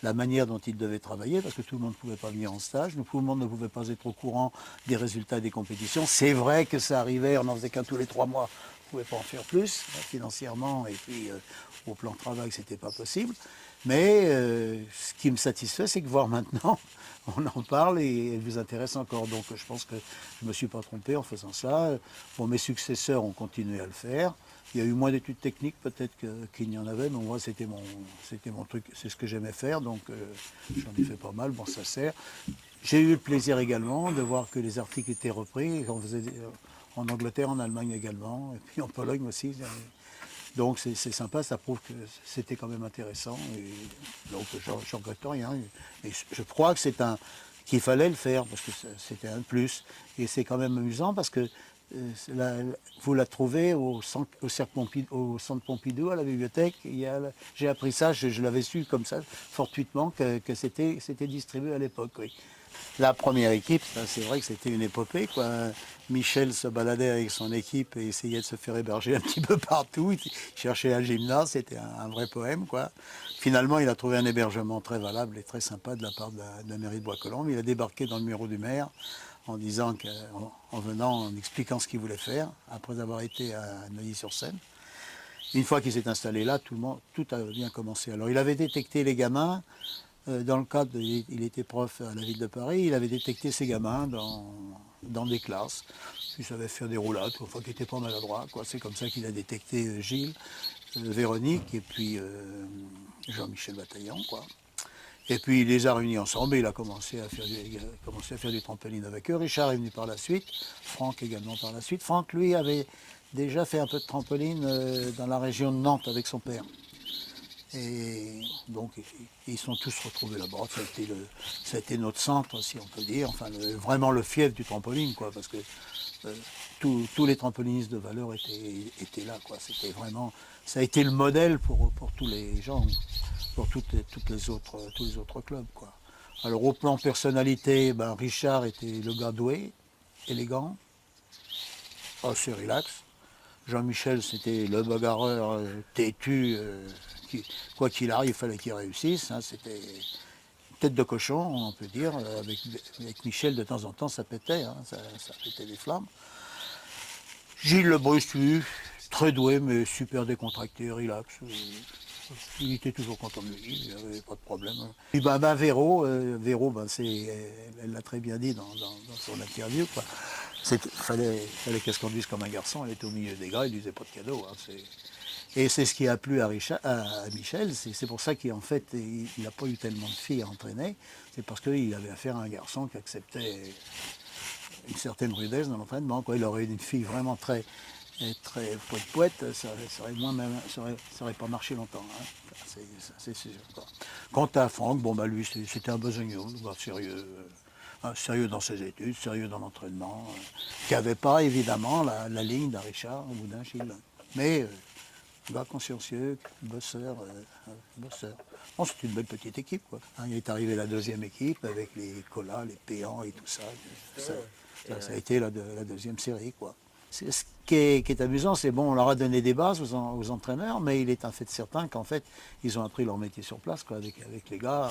la manière dont ils devaient travailler, parce que tout le monde ne pouvait pas venir en stage, tout le monde ne pouvait pas être au courant des résultats des compétitions. C'est vrai que ça arrivait, on n'en faisait qu'un tous les 3 mois, on ne pouvait pas en faire plus, financièrement, et puis au plan de travail, ce n'était pas possible. Mais ce qui me satisfait, c'est que voir maintenant, on en parle et elle vous intéresse encore. Donc je pense que je ne me suis pas trompé en faisant ça. Bon, mes successeurs ont continué à le faire. Il y a eu moins d'études techniques peut-être qu'il n'y en avait, mais moi c'était mon truc, c'est ce que j'aimais faire, donc j'en ai fait pas mal, bon ça sert. J'ai eu le plaisir également de voir que les articles étaient repris, on faisait en Angleterre, en Allemagne également, et puis en Pologne aussi. Donc c'est sympa, ça prouve que c'était quand même intéressant, et donc je regrette rien. Et je crois que qu'il fallait le faire, parce que c'était un plus. Et c'est quand même amusant, parce que vous la trouvez au centre Pompidou, à la bibliothèque. J'ai appris ça, je l'avais su comme ça, fortuitement, que c'était distribué à l'époque, oui. La première équipe, c'est vrai que c'était une épopée, quoi. Michel se baladait avec son équipe et essayait de se faire héberger un petit peu partout. Il cherchait un gymnase, c'était un vrai poème, quoi. Finalement, il a trouvé un hébergement très valable et très sympa de la part de la mairie de Bois-Colombes. Il a débarqué dans le bureau du maire en disant en venant, en expliquant ce qu'il voulait faire, après avoir été à Neuilly-sur-Seine. Une fois qu'il s'est installé là, tout a bien commencé. Alors, il avait détecté les gamins. Dans le cadre, il était prof à la ville de Paris, il avait détecté ces gamins dans des classes. Il savait faire des roulades, enfin qui n'étaient pas maladroits. C'est comme ça qu'il a détecté Gilles, Véronique et puis Jean-Michel Bataillon, quoi. Et puis il les a réunis ensemble et il a commencé à faire du trampoline avec eux. Richard est venu par la suite, Franck également par la suite. Franck, lui, avait déjà fait un peu de trampoline dans la région de Nantes avec son père. Et donc, ils sont tous retrouvés là-bas. Ça a été notre centre, si on peut dire. Enfin, vraiment le fief du trampoline, quoi, parce que tous les trampolinistes de valeur étaient là, quoi. C'était vraiment, ça a été le modèle pour tous les gens, pour tous les autres clubs, quoi. Alors, au plan personnalité, ben, Richard était le gars doué, élégant, assez relax. Jean-Michel, c'était le bagarreur têtu, quoi qu'il arrive, il fallait qu'il réussisse. Hein, c'était tête de cochon, on peut dire. Avec Michel, de temps en temps, ça pétait, hein, ça pétait des flammes. Gilles Le Brussu, très doué, mais super décontracté, relax. Il était toujours content de lui, il n'y avait pas de problème. Et Véro, elle l'a très bien dit dans son interview, quoi. Fallait qu'elle se conduise comme un garçon, elle était au milieu des gars, il ne disait pas de cadeaux. Hein, et c'est ce qui a plu à Michel, c'est pour ça qu'en fait, il n'a pas eu tellement de filles à entraîner, c'est parce qu'il avait affaire à un garçon qui acceptait une certaine rudesse dans l'entraînement. Il aurait eu une fille vraiment très poète, ça n'aurait pas marché longtemps, hein. C'est sûr, quoi. Quant à Franck, lui c'était un besogneux, sérieux dans ses études, sérieux dans l'entraînement, qui n'avait pas évidemment la ligne d'un Richard ou d'un Gilles. Mais gars consciencieux, bosseur. Bon, c'est une belle petite équipe, quoi. Hein, il est arrivé la deuxième équipe avec les Colas, les Péans et tout ça. Ça a été la deuxième série, quoi. Ce qui est amusant, c'est bon, on leur a donné des bases aux entraîneurs, mais il est un fait certain qu'en fait, ils ont appris leur métier sur place, quoi, avec les gars,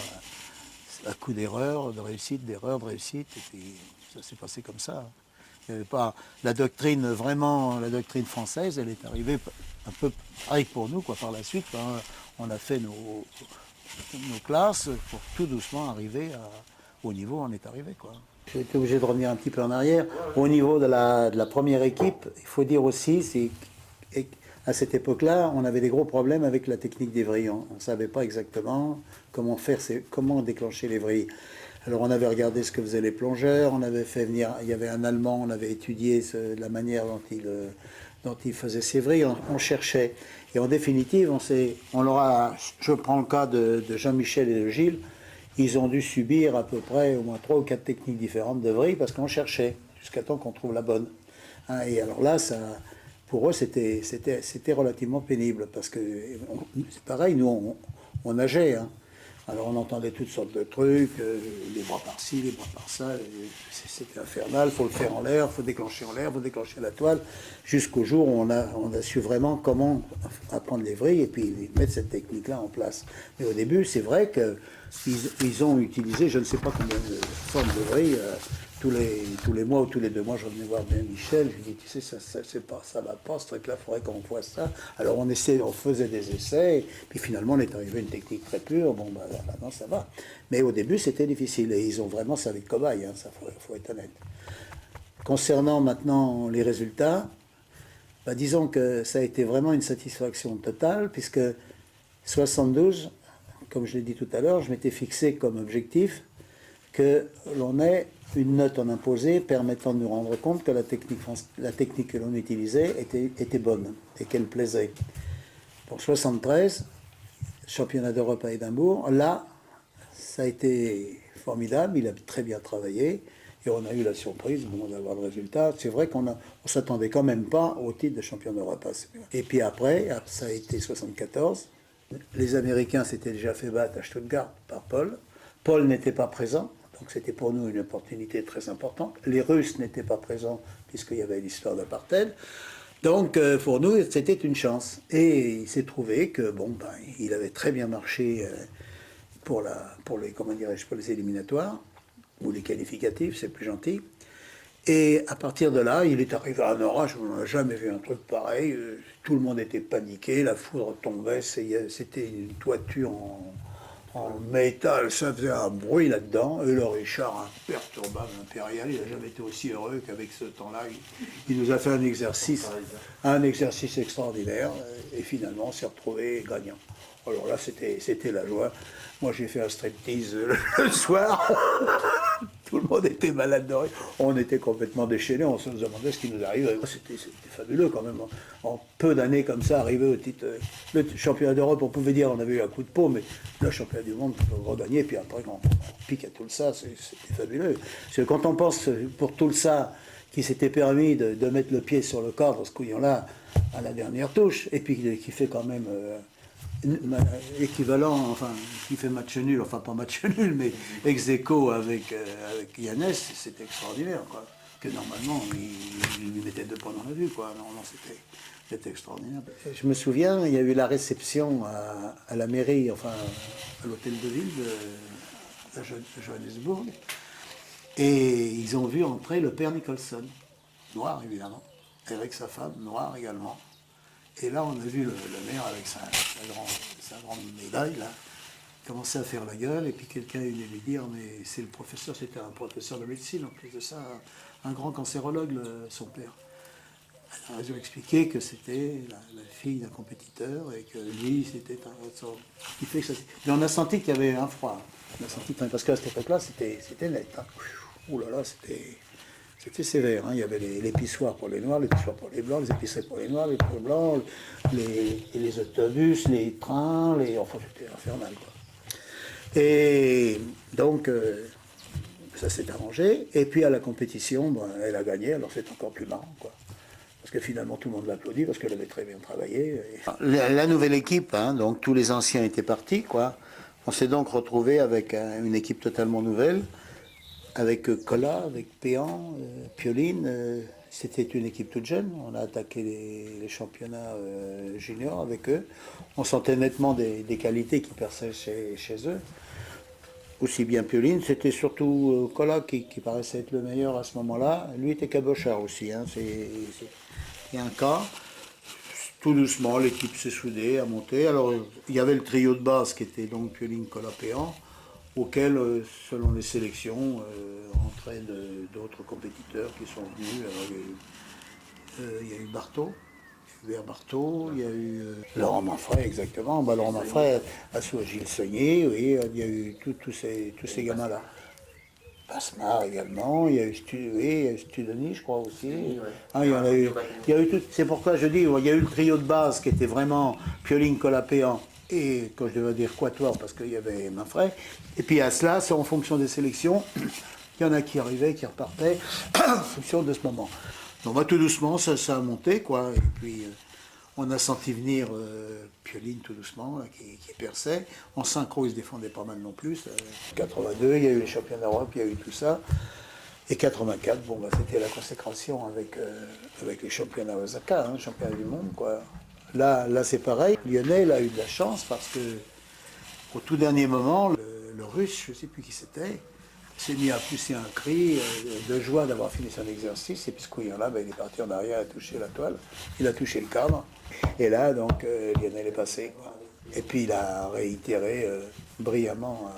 à coup d'erreurs, de réussite, d'erreurs, de réussite, et puis ça s'est passé comme ça. Il n'y avait pas la doctrine française, elle est arrivée un peu pareil pour nous, quoi, par la suite. Hein, on a fait nos classes pour tout doucement arriver au niveau où on est arrivé, quoi. J'ai été obligé de revenir un petit peu en arrière. Au niveau de la première équipe, il faut dire aussi, à cette époque-là, on avait des gros problèmes avec la technique des vrilles. On ne savait pas exactement comment déclencher les vrilles. Alors on avait regardé ce que faisaient les plongeurs, on avait fait venir, il y avait un Allemand, on avait étudié la manière dont il faisait ses vrilles, on cherchait. Et en définitive, je prends le cas de Jean-Michel et de Gilles, ils ont dû subir à peu près au moins 3 ou 4 techniques différentes de vrille parce qu'on cherchait, jusqu'à temps qu'on trouve la bonne. Hein, et alors là, pour eux, c'était relativement pénible parce que c'est pareil, nous, on nageait. Hein. Alors on entendait toutes sortes de trucs, les bras par-ci, les bras par-ça, c'était infernal, il faut le faire en l'air, il faut déclencher en l'air, il faut déclencher la toile, jusqu'au jour où on a su vraiment comment apprendre les vrilles et puis mettre cette technique-là en place. Mais au début, c'est vrai qu'ils ont utilisé, je ne sais pas combien de formes de vrilles, tous les mois ou tous les 2 mois, je revenais voir bien Michel, je lui dis, tu sais, ça va pas, ce truc-là, il faudrait qu'on voit ça. Alors on faisait des essais, et puis finalement on est arrivé à une technique très pure, bon, bah, maintenant ça va. Mais au début c'était difficile, et ils ont vraiment servi de cobaye, hein, ça faut être honnête. Concernant maintenant les résultats, bah, disons que ça a été vraiment une satisfaction totale, puisque 72, comme je l'ai dit tout à l'heure, je m'étais fixé comme objectif que l'on ait une note en imposé permettant de nous rendre compte que la technique que l'on utilisait était bonne et qu'elle plaisait. Pour 73, championnat d'Europe à Édimbourg, là, ça a été formidable, il a très bien travaillé et on a eu la surprise d'avoir le résultat. C'est vrai qu'on ne s'attendait quand même pas au titre de champion d'Europe. Et puis après, ça a été 74. Les Américains s'étaient déjà fait battre à Stuttgart par Paul. Paul n'était pas présent. Donc c'était pour nous une opportunité très importante. Les Russes n'étaient pas présents puisqu'il y avait l'histoire d'apartheid. Donc pour nous, c'était une chance. Et il s'est trouvé que il avait très bien marché pour les éliminatoires ou les qualificatifs, c'est plus gentil. Et à partir de là, il est arrivé à un orage, on n'a jamais vu un truc pareil. Tout le monde était paniqué, la foudre tombait, c'était une toiture en métal, ça faisait un bruit là-dedans. Et le Richard, imperturbable, impérial, il n'a jamais été aussi heureux qu'avec ce temps-là. Il nous a fait un exercice extraordinaire. Et finalement, on s'est retrouvé gagnant. Alors là, c'était la joie. Moi, j'ai fait un striptease le soir. Tout le monde était malade de rire. On était complètement déchaînés. On se demandait ce qui nous arrivait. C'était fabuleux quand même. En peu d'années comme ça, arriver au titre. Le championnat d'Europe, on pouvait dire on avait eu un coup de peau, mais le championnat du monde, on regagner. Puis après, quand on pique à tout ça, c'était fabuleux. Parce que quand on pense pour tout ça, qui s'était permis de mettre le pied sur le cadre, ce couillon-là, à la dernière touche, et puis qui fait quand même équivalent, enfin, qui fait match nul, enfin pas match nul, mais ex aequo avec Yannès, c'était extraordinaire, quoi. Que normalement, il lui mettait 2 points dans la vue, quoi. Normalement, c'était extraordinaire. Je me souviens, il y a eu la réception à la mairie, enfin, à l'hôtel de ville de Johannesburg, et ils ont vu entrer le père Nicholson, noir évidemment, et avec sa femme, noire également. Et là, on a vu le maire avec sa grande médaille, là, commencer à faire la gueule, et puis quelqu'un est venu lui dire, mais c'est le professeur, c'était un professeur de médecine, en plus de ça, un grand cancérologue, son père. Alors, ils ont expliqué que c'était la fille d'un compétiteur, et que lui, c'était qui fait que ça. Mais on a senti qu'il y avait un froid. On a senti, parce qu'à cette époque-là, c'était net. Hein. Ouh là là, c'était sévère, hein. Il y avait l'épiceoire pour les noirs, l'épiceoire pour les blancs, les épiceries pour les noirs, les pour les blancs, les autobus, les trains, enfin c'était infernal, quoi. Et donc ça s'est arrangé. Et puis à la compétition, elle a gagné, alors c'est encore plus marrant, quoi. Parce que finalement tout le monde l'applaudit parce qu'elle avait très bien travaillé. La nouvelle équipe, hein, donc tous les anciens étaient partis, quoi. On s'est donc retrouvé avec une équipe totalement nouvelle. Avec Colas, avec Péan, Pioline, c'était une équipe toute jeune. On a attaqué les championnats juniors avec eux. On sentait nettement des qualités qui perçaient chez eux. Aussi bien Pioline, c'était surtout Colas qui paraissait être le meilleur à ce moment-là. Lui était cabochard aussi. Hein. Il y a un cas. tout doucement, l'équipe s'est soudée, a monté. Alors, il y avait le trio de base qui était donc Pioline, Colapéan, auquel, selon les sélections, entraient d'autres compétiteurs qui sont venus. Alors, il y a eu Barthaud, Hubert Barthaud, il y a eu Laurent Manfray, exactement. Bah, Laurent Manfray, Gilles Saunier, oui, il y a eu tous ces gamins-là. Passemar également, il y a eu Studoni, je crois aussi. Ah, il y a eu tout. C'est pourquoi je dis, il y a eu le trio de base qui était vraiment Pioline, Colapéan et, quand je devais dire Quatuor, parce qu'il y avait Manfray. Et puis à cela, c'est en fonction des sélections. Il y en a qui arrivaient, qui repartaient, en fonction de ce moment. Donc bah, tout doucement, ça a monté, quoi. Et puis on a senti venir Pioline tout doucement, là, qui perçait. En synchro, il se défendait pas mal non plus. 82, il y a eu les championnats d'Europe, il y a eu tout ça. Et 84, bon, bah, c'était la consécration avec les championnats Osaka, hein, championnats du monde, quoi. Là c'est pareil. Lionel a eu de la chance parce que au tout dernier moment, le Russe, je ne sais plus qui c'était, s'est mis à pousser un cri de joie d'avoir fini son exercice. Et puis ce couillon-là, ben, il est parti en arrière, il a touché la toile, il a touché le cadre. Et là, donc, Lionel est passé, quoi. Et puis il a réitéré brillamment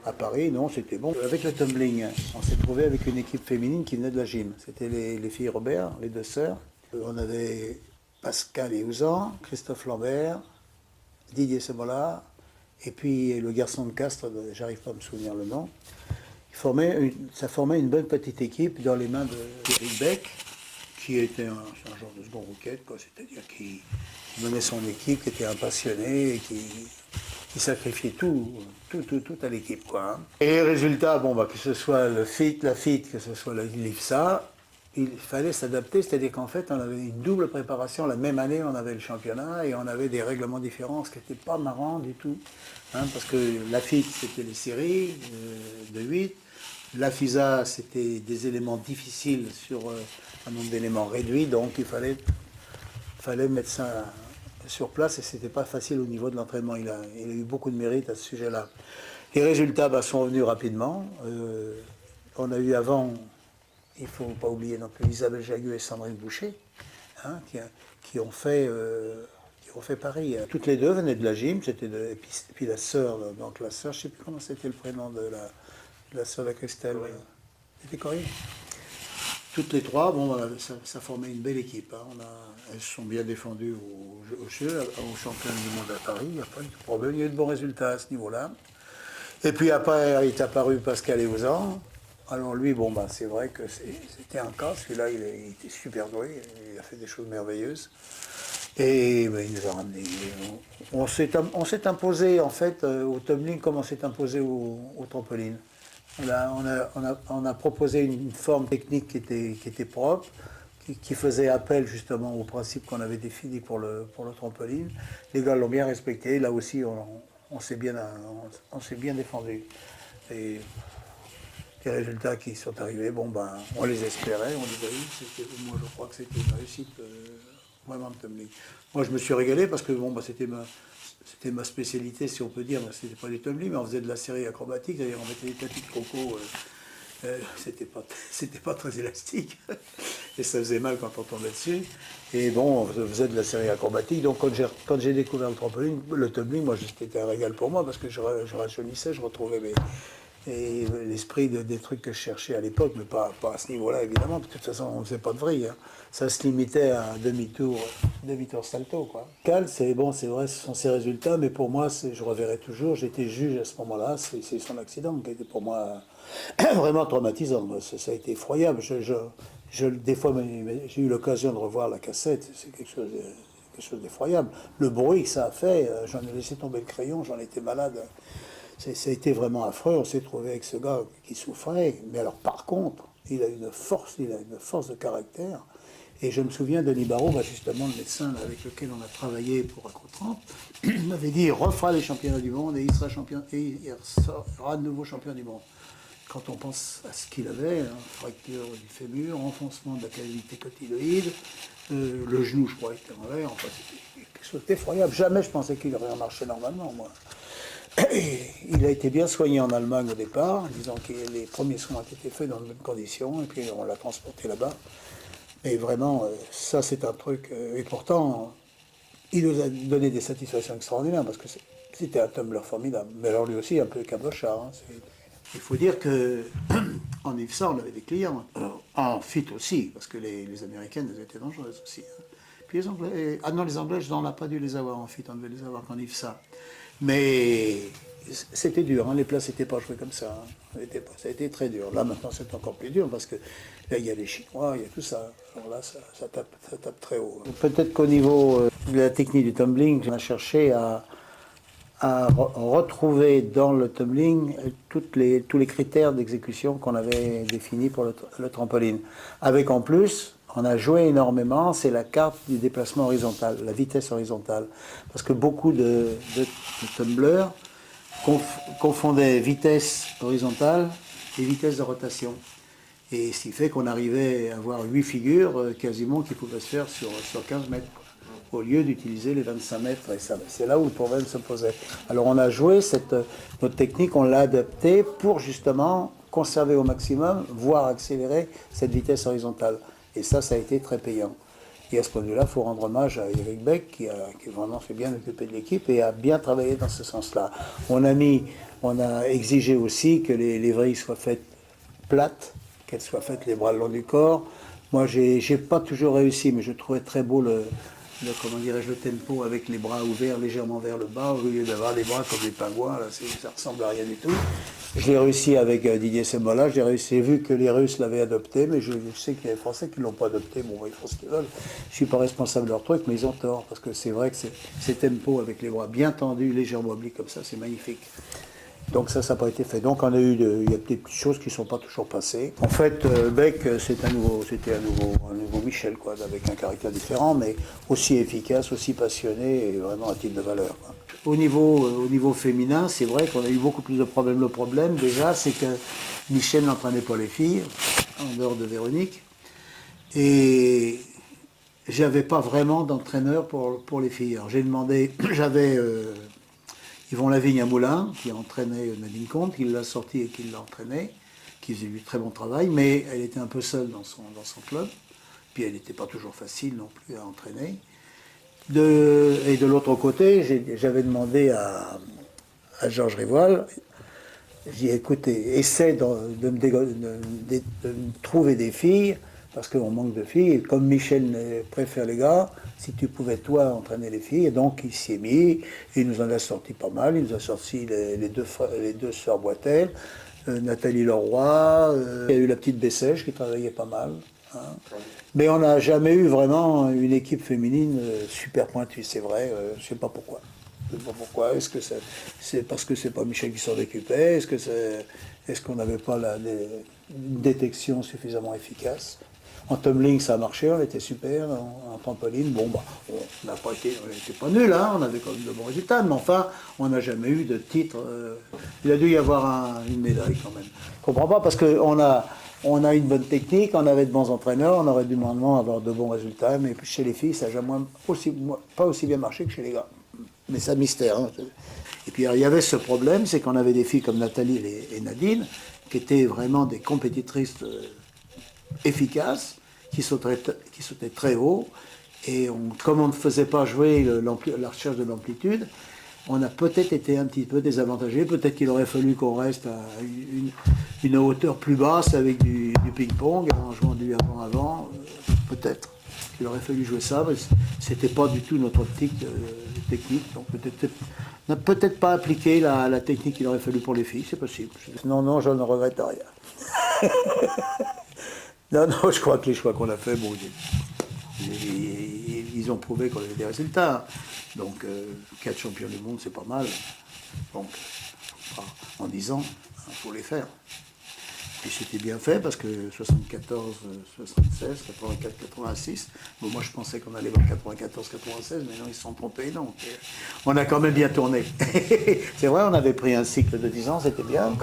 à Paris. Non, c'était bon. Avec le tumbling, on s'est trouvé avec une équipe féminine qui venait de la gym. C'était les filles Robert, les deux sœurs. On avait Pascal et Ouzan, Christophe Lambert, Didier Semola, et puis le garçon de Castres, j'arrive pas à me souvenir le nom. Ça formait une bonne petite équipe dans les mains d'Éric Beck, qui était un genre de second roquette, quoi, c'est-à-dire qui menait son équipe, qui était un passionné, et qui sacrifiait tout à l'équipe, quoi. Hein. Et les résultats, bon, bah, que ce soit la FIT, que ce soit l'IFSA, il fallait s'adapter, c'est-à-dire qu'en fait, on avait une double préparation. La même année, on avait le championnat et on avait des règlements différents, ce qui n'était pas marrant du tout. Hein, parce que la FIT, c'était les séries de 8. La FISA, c'était des éléments difficiles sur un nombre d'éléments réduit, donc il fallait mettre ça sur place et c'était pas facile au niveau de l'entraînement. Il a eu beaucoup de mérite à ce sujet-là. Les résultats sont venus rapidement. On a eu avant, il ne faut pas oublier non plus, Isabelle Jagueux et Sandrine Boucher, hein, qui ont fait Paris. Toutes les deux venaient de la gym, et puis la sœur, donc la sœur, je ne sais plus comment c'était le prénom de la sœur de Christelle. C'était Corinne. Toutes les trois, bon, ça formait une belle équipe. Hein. Elles se sont bien défendues au championnat du monde à Paris. Il n'y a pas eu de problème, il y a eu de bons résultats à ce niveau-là. Et puis après, il est apparu Pascal Eouzan. Alors lui, bon, bah, c'est vrai que c'était un cas. Celui-là, il était super doué. Il a fait des choses merveilleuses. Et ben, il nous a ramené. On s'est imposé, en fait, au tumbling comme on s'est imposé au trampoline. On a proposé une forme technique qui était propre, qui faisait appel justement au principe qu'on avait défini pour le trampoline. Les gars l'ont bien respecté. Là aussi, on s'est bien défendu. Et les résultats qui sont arrivés, bon ben, on les espérait, on les a eu. Moi, je crois que c'était une réussite vraiment de tumbling. Moi, je me suis régalé parce que bon, ben, c'était ma spécialité, si on peut dire. C'était pas du tumbling, mais on faisait de la série acrobatique, c'est-à-dire on mettait des tapis de coco. C'était pas très élastique et ça faisait mal quand on tombait dessus. Et bon, on faisait de la série acrobatique. Donc quand j'ai découvert le tumbling, moi c'était un régal pour moi parce que je rajeunissais, je retrouvais l'esprit des trucs que je cherchais à l'époque, mais pas à ce niveau-là évidemment. De toute façon, on ne faisait pas de vrille. Hein. Ça se limitait à un demi-tour salto, quoi. Cal, c'est vrai, ce sont ses résultats, mais pour moi, je reverrai toujours. J'étais juge à ce moment-là. C'est son accident qui était pour moi vraiment traumatisant. Ça a été effroyable. Des fois, j'ai eu l'occasion de revoir la cassette. C'est quelque chose d'effroyable. Le bruit que ça a fait, j'en ai laissé tomber le crayon, j'en étais malade. Ça a été vraiment affreux. On s'est trouvé avec ce gars qui souffrait. Mais alors, par contre, il a une force de caractère. Et je me souviens, Denis Barrault, justement, le médecin avec lequel on a travaillé pour Acrotramp, m'avait dit il refera les championnats du monde et il sera champion, et il sera de nouveau champion du monde. Quand on pense à ce qu'il avait, hein, fracture du fémur, enfoncement de la cavité cotyloïde, le genou, je crois, était en l'air. Enfin, c'était quelque chose d'effroyable. Jamais je pensais qu'il aurait marché normalement, moi. Et il a été bien soigné en Allemagne au départ, disant que les premiers soins ont été faits dans de bonnes conditions, et puis on l'a transporté là-bas. Et vraiment, ça c'est un truc. Et pourtant, il nous a donné des satisfactions extraordinaires parce que c'était un tumbler formidable. Mais alors lui aussi, un peu cabochard. Hein, il faut dire que en IFSA, on avait des clients. En FIT aussi, parce que les Américaines, elles étaient dangereuses aussi. Hein. Puis les Anglais, ah non, les Anglais, on n'a pas dû les avoir en FIT, on devait les avoir qu'en IFSA. Mais c'était dur, hein, les places n'étaient pas jouées comme ça. Hein. Ça a été très dur. Là, maintenant, c'est encore plus dur parce que là, il y a les Chinois, il y a tout ça. Alors là, ça tape très haut. Peut-être qu'au niveau de la technique du tumbling, on a cherché à retrouver dans le tumbling tous les critères d'exécution qu'on avait définis pour le trampoline. Avec en plus, on a joué énormément, c'est la carte du déplacement horizontal, la vitesse horizontale. Parce que beaucoup de tumblers confondaient vitesse horizontale et vitesse de rotation. Et ce qui fait qu'on arrivait à avoir 8 figures quasiment qui pouvaient se faire sur 15 mètres. Au lieu d'utiliser les 25 mètres. Et c'est là où le problème se posait. Alors on a joué notre technique, on l'a adaptée pour justement conserver au maximum, voire accélérer cette vitesse horizontale. Et ça a été très payant. Et à ce point de vue-là, il faut rendre hommage à Eric Beck, qui vraiment fait bien occuper de l'équipe et a bien travaillé dans ce sens-là. On a exigé aussi que les vrilles soient faites plates, qu'elles soient faites les bras le long du corps. Moi, j'ai pas toujours réussi, mais je trouvais très beau le tempo avec les bras ouverts légèrement vers le bas, au lieu d'avoir les bras comme les pingouins, là, ça ressemble à rien du tout. Je l'ai réussi avec Didier Sembola, j'ai vu que les Russes l'avaient adopté, mais je sais qu'il y a des Français qui ne l'ont pas adopté, bon, ils font ce qu'ils veulent. Je ne suis pas responsable de leur truc, mais ils ont tort, parce que c'est vrai que ces tempos avec les bras bien tendus, légèrement obliques comme ça, c'est magnifique. Donc ça n'a pas été fait. Donc il y a des petites choses qui ne sont pas toujours passées. En fait, Beck, c'était un nouveau Michel, quoi, avec un caractère différent, mais aussi efficace, aussi passionné et vraiment un type de valeur. Quoi. Au niveau féminin, c'est vrai qu'on a eu beaucoup plus de problèmes. Le problème, déjà, c'est que Michel n'entraînait pas les filles, en dehors de Véronique, et j'avais pas vraiment d'entraîneur pour les filles. Alors j'ai demandé, j'avais Yvon Lavigne à Moulins, qui entraînait Nadine Comte, qui l'a sorti et qui l'a entraîné, qui faisait du très bon travail, mais elle était un peu seule dans son club, puis elle n'était pas toujours facile non plus à entraîner. Et de l'autre côté, j'avais demandé à Georges Rivoal, j'ai dit écoutez, essaie de me trouver des filles, parce qu'on manque de filles, et comme Michel préfère les gars, si tu pouvais toi entraîner les filles, et donc il s'y est mis, il nous en a sorti pas mal, il nous a sorti les deux sœurs Boitel, Nathalie Leroy, il y a eu la petite Bessège qui travaillait pas mal. Hein. Mais on n'a jamais eu vraiment une équipe féminine super pointue, c'est vrai, je ne sais pas pourquoi. Je sais pas pourquoi, est-ce que c'est parce que c'est pas Michel qui s'en occupait, est-ce qu'on n'avait pas une détection suffisamment efficace? En tumbling, ça a marché, on était super. En trampoline, bon, on n'était pas nuls, hein, on avait quand même de bons résultats, mais enfin, on n'a jamais eu de titre. Il a dû y avoir une médaille quand même. Je ne comprends pas parce qu'on a une bonne technique, on avait de bons entraîneurs, on aurait dû normalement avoir de bons résultats, mais chez les filles, ça n'a jamais pas aussi bien marché que chez les gars. Mais c'est un mystère. Hein. Et puis il y avait ce problème, c'est qu'on avait des filles comme Nathalie et Nadine, qui étaient vraiment des compétitrices efficaces, qui sautaient très haut, et comme on ne faisait pas jouer la recherche de l'amplitude, on a peut-être été un petit peu désavantagé, peut-être qu'il aurait fallu qu'on reste à une hauteur plus basse avec du ping-pong, en jouant du avant-avant, peut-être qu'il aurait fallu jouer ça, mais c'était pas du tout notre optique technique, donc on n'a peut-être pas appliqué la technique qu'il aurait fallu pour les filles, c'est possible. Non, je ne regrette rien. Non, je crois que les choix qu'on a faits, bon, ils ont prouvé qu'on avait des résultats. Donc, 4 champions du monde, c'est pas mal. Donc, en 10 ans, il faut les faire. Et c'était bien fait parce que 74, 76, 84, 86, bon, moi je pensais qu'on allait voir 94, 96, mais non, ils se sont trompés. Donc, on a quand même bien tourné. C'est vrai, on avait pris un cycle de 10 ans, c'était bien.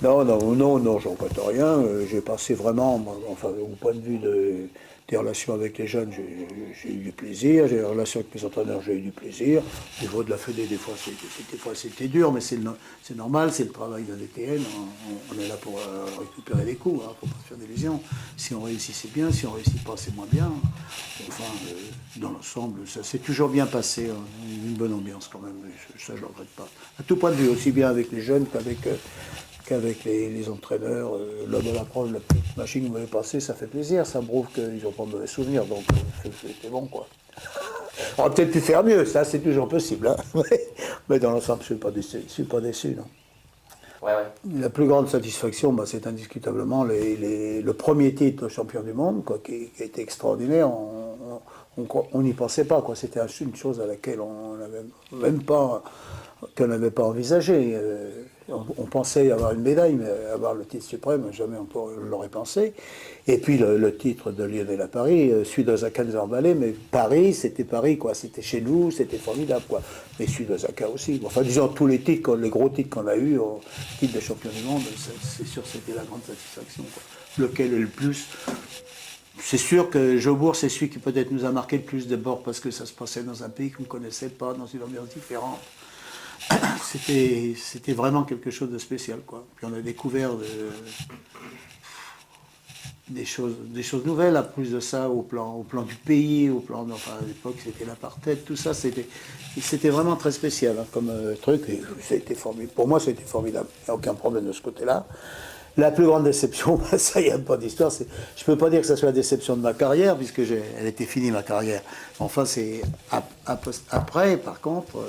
Non, j'en regrette rien. J'ai passé vraiment, enfin, au point de vue Des relations avec les jeunes, j'ai eu du plaisir. J'ai des relations avec mes entraîneurs, j'ai eu du plaisir. Au niveau de la Fédé, des fois, c'était dur, mais c'est normal, c'est le travail d'un DTN. On est là pour récupérer les coups, hein, pour pas se faire d'illusions. Si on réussit, c'est bien. Si on réussit pas, c'est moins bien. Enfin, dans l'ensemble, ça s'est toujours bien passé. Hein, une bonne ambiance quand même. Ça, je ne regrette pas. À tout point de vue, aussi bien avec les jeunes qu'avec les entraîneurs. Là, de l'approche, la petite machine que vous m'avez passée, ça fait plaisir. Ça me prouve qu'ils n'ont pas de mauvais souvenirs. Donc, c'était bon, quoi. On aurait peut-être pu faire mieux, ça, c'est toujours possible. Hein. Mais dans l'ensemble, je ne suis pas déçu, non. Ouais, ouais. La plus grande satisfaction, bah, c'est indiscutablement le premier titre de champion du monde, quoi, qui a été extraordinaire. On n'y pensait pas, quoi. C'était une chose à laquelle on n'avait même pas, qu'on n'avait pas envisagé. On pensait avoir une médaille, mais avoir le titre suprême, jamais on l'aurait pensé. Et puis le titre de Lionel à Paris, Sud-Osaka nous a emballé, mais Paris, quoi. C'était chez nous, c'était formidable, quoi. Mais Sud-Osaka aussi. Enfin, disons, tous les titres, les gros titres qu'on a eus, titre de champion du monde, c'est sûr que c'était la grande satisfaction, quoi. Lequel est le plus. C'est sûr que Jobourg, c'est celui qui peut-être nous a marqué le plus d'abord parce que ça se passait dans un pays qu'on ne connaissait pas, dans une ambiance différente. C'était vraiment quelque chose de spécial, quoi. Puis on a découvert des choses nouvelles, à plus de ça, au plan du pays, enfin, à l'époque c'était l'apartheid, tout ça, c'était vraiment très spécial, hein, comme truc, et ça a été formidable. Pour moi, c'était formidable, il n'y a aucun problème de ce côté-là. La plus grande déception, ça, il n'y a pas d'histoire, je ne peux pas dire que ça soit la déception de ma carrière, puisque elle était finie, ma carrière. Enfin, c'est après, par contre,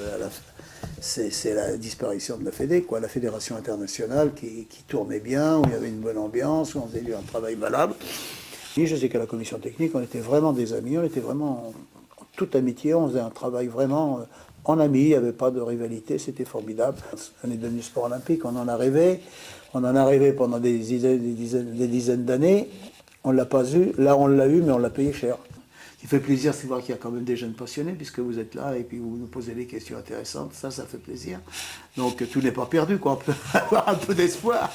c'est la disparition de la Fédé, quoi, la Fédération internationale qui tournait bien, où il y avait une bonne ambiance, où on faisait un travail valable. Et je sais qu'à la commission technique, on était vraiment des amis, on était vraiment en toute amitié, on faisait un travail vraiment en amis, il n'y avait pas de rivalité, c'était formidable. On est devenu sport olympique, on en a rêvé pendant des dizaines d'années, on ne l'a pas eu, là on l'a eu, mais on l'a payé cher. Ce qui fait plaisir, c'est de voir qu'il y a quand même des jeunes passionnés, puisque vous êtes là et puis vous nous posez des questions intéressantes, ça fait plaisir. Donc tout n'est pas perdu, quoi. On peut avoir un peu d'espoir.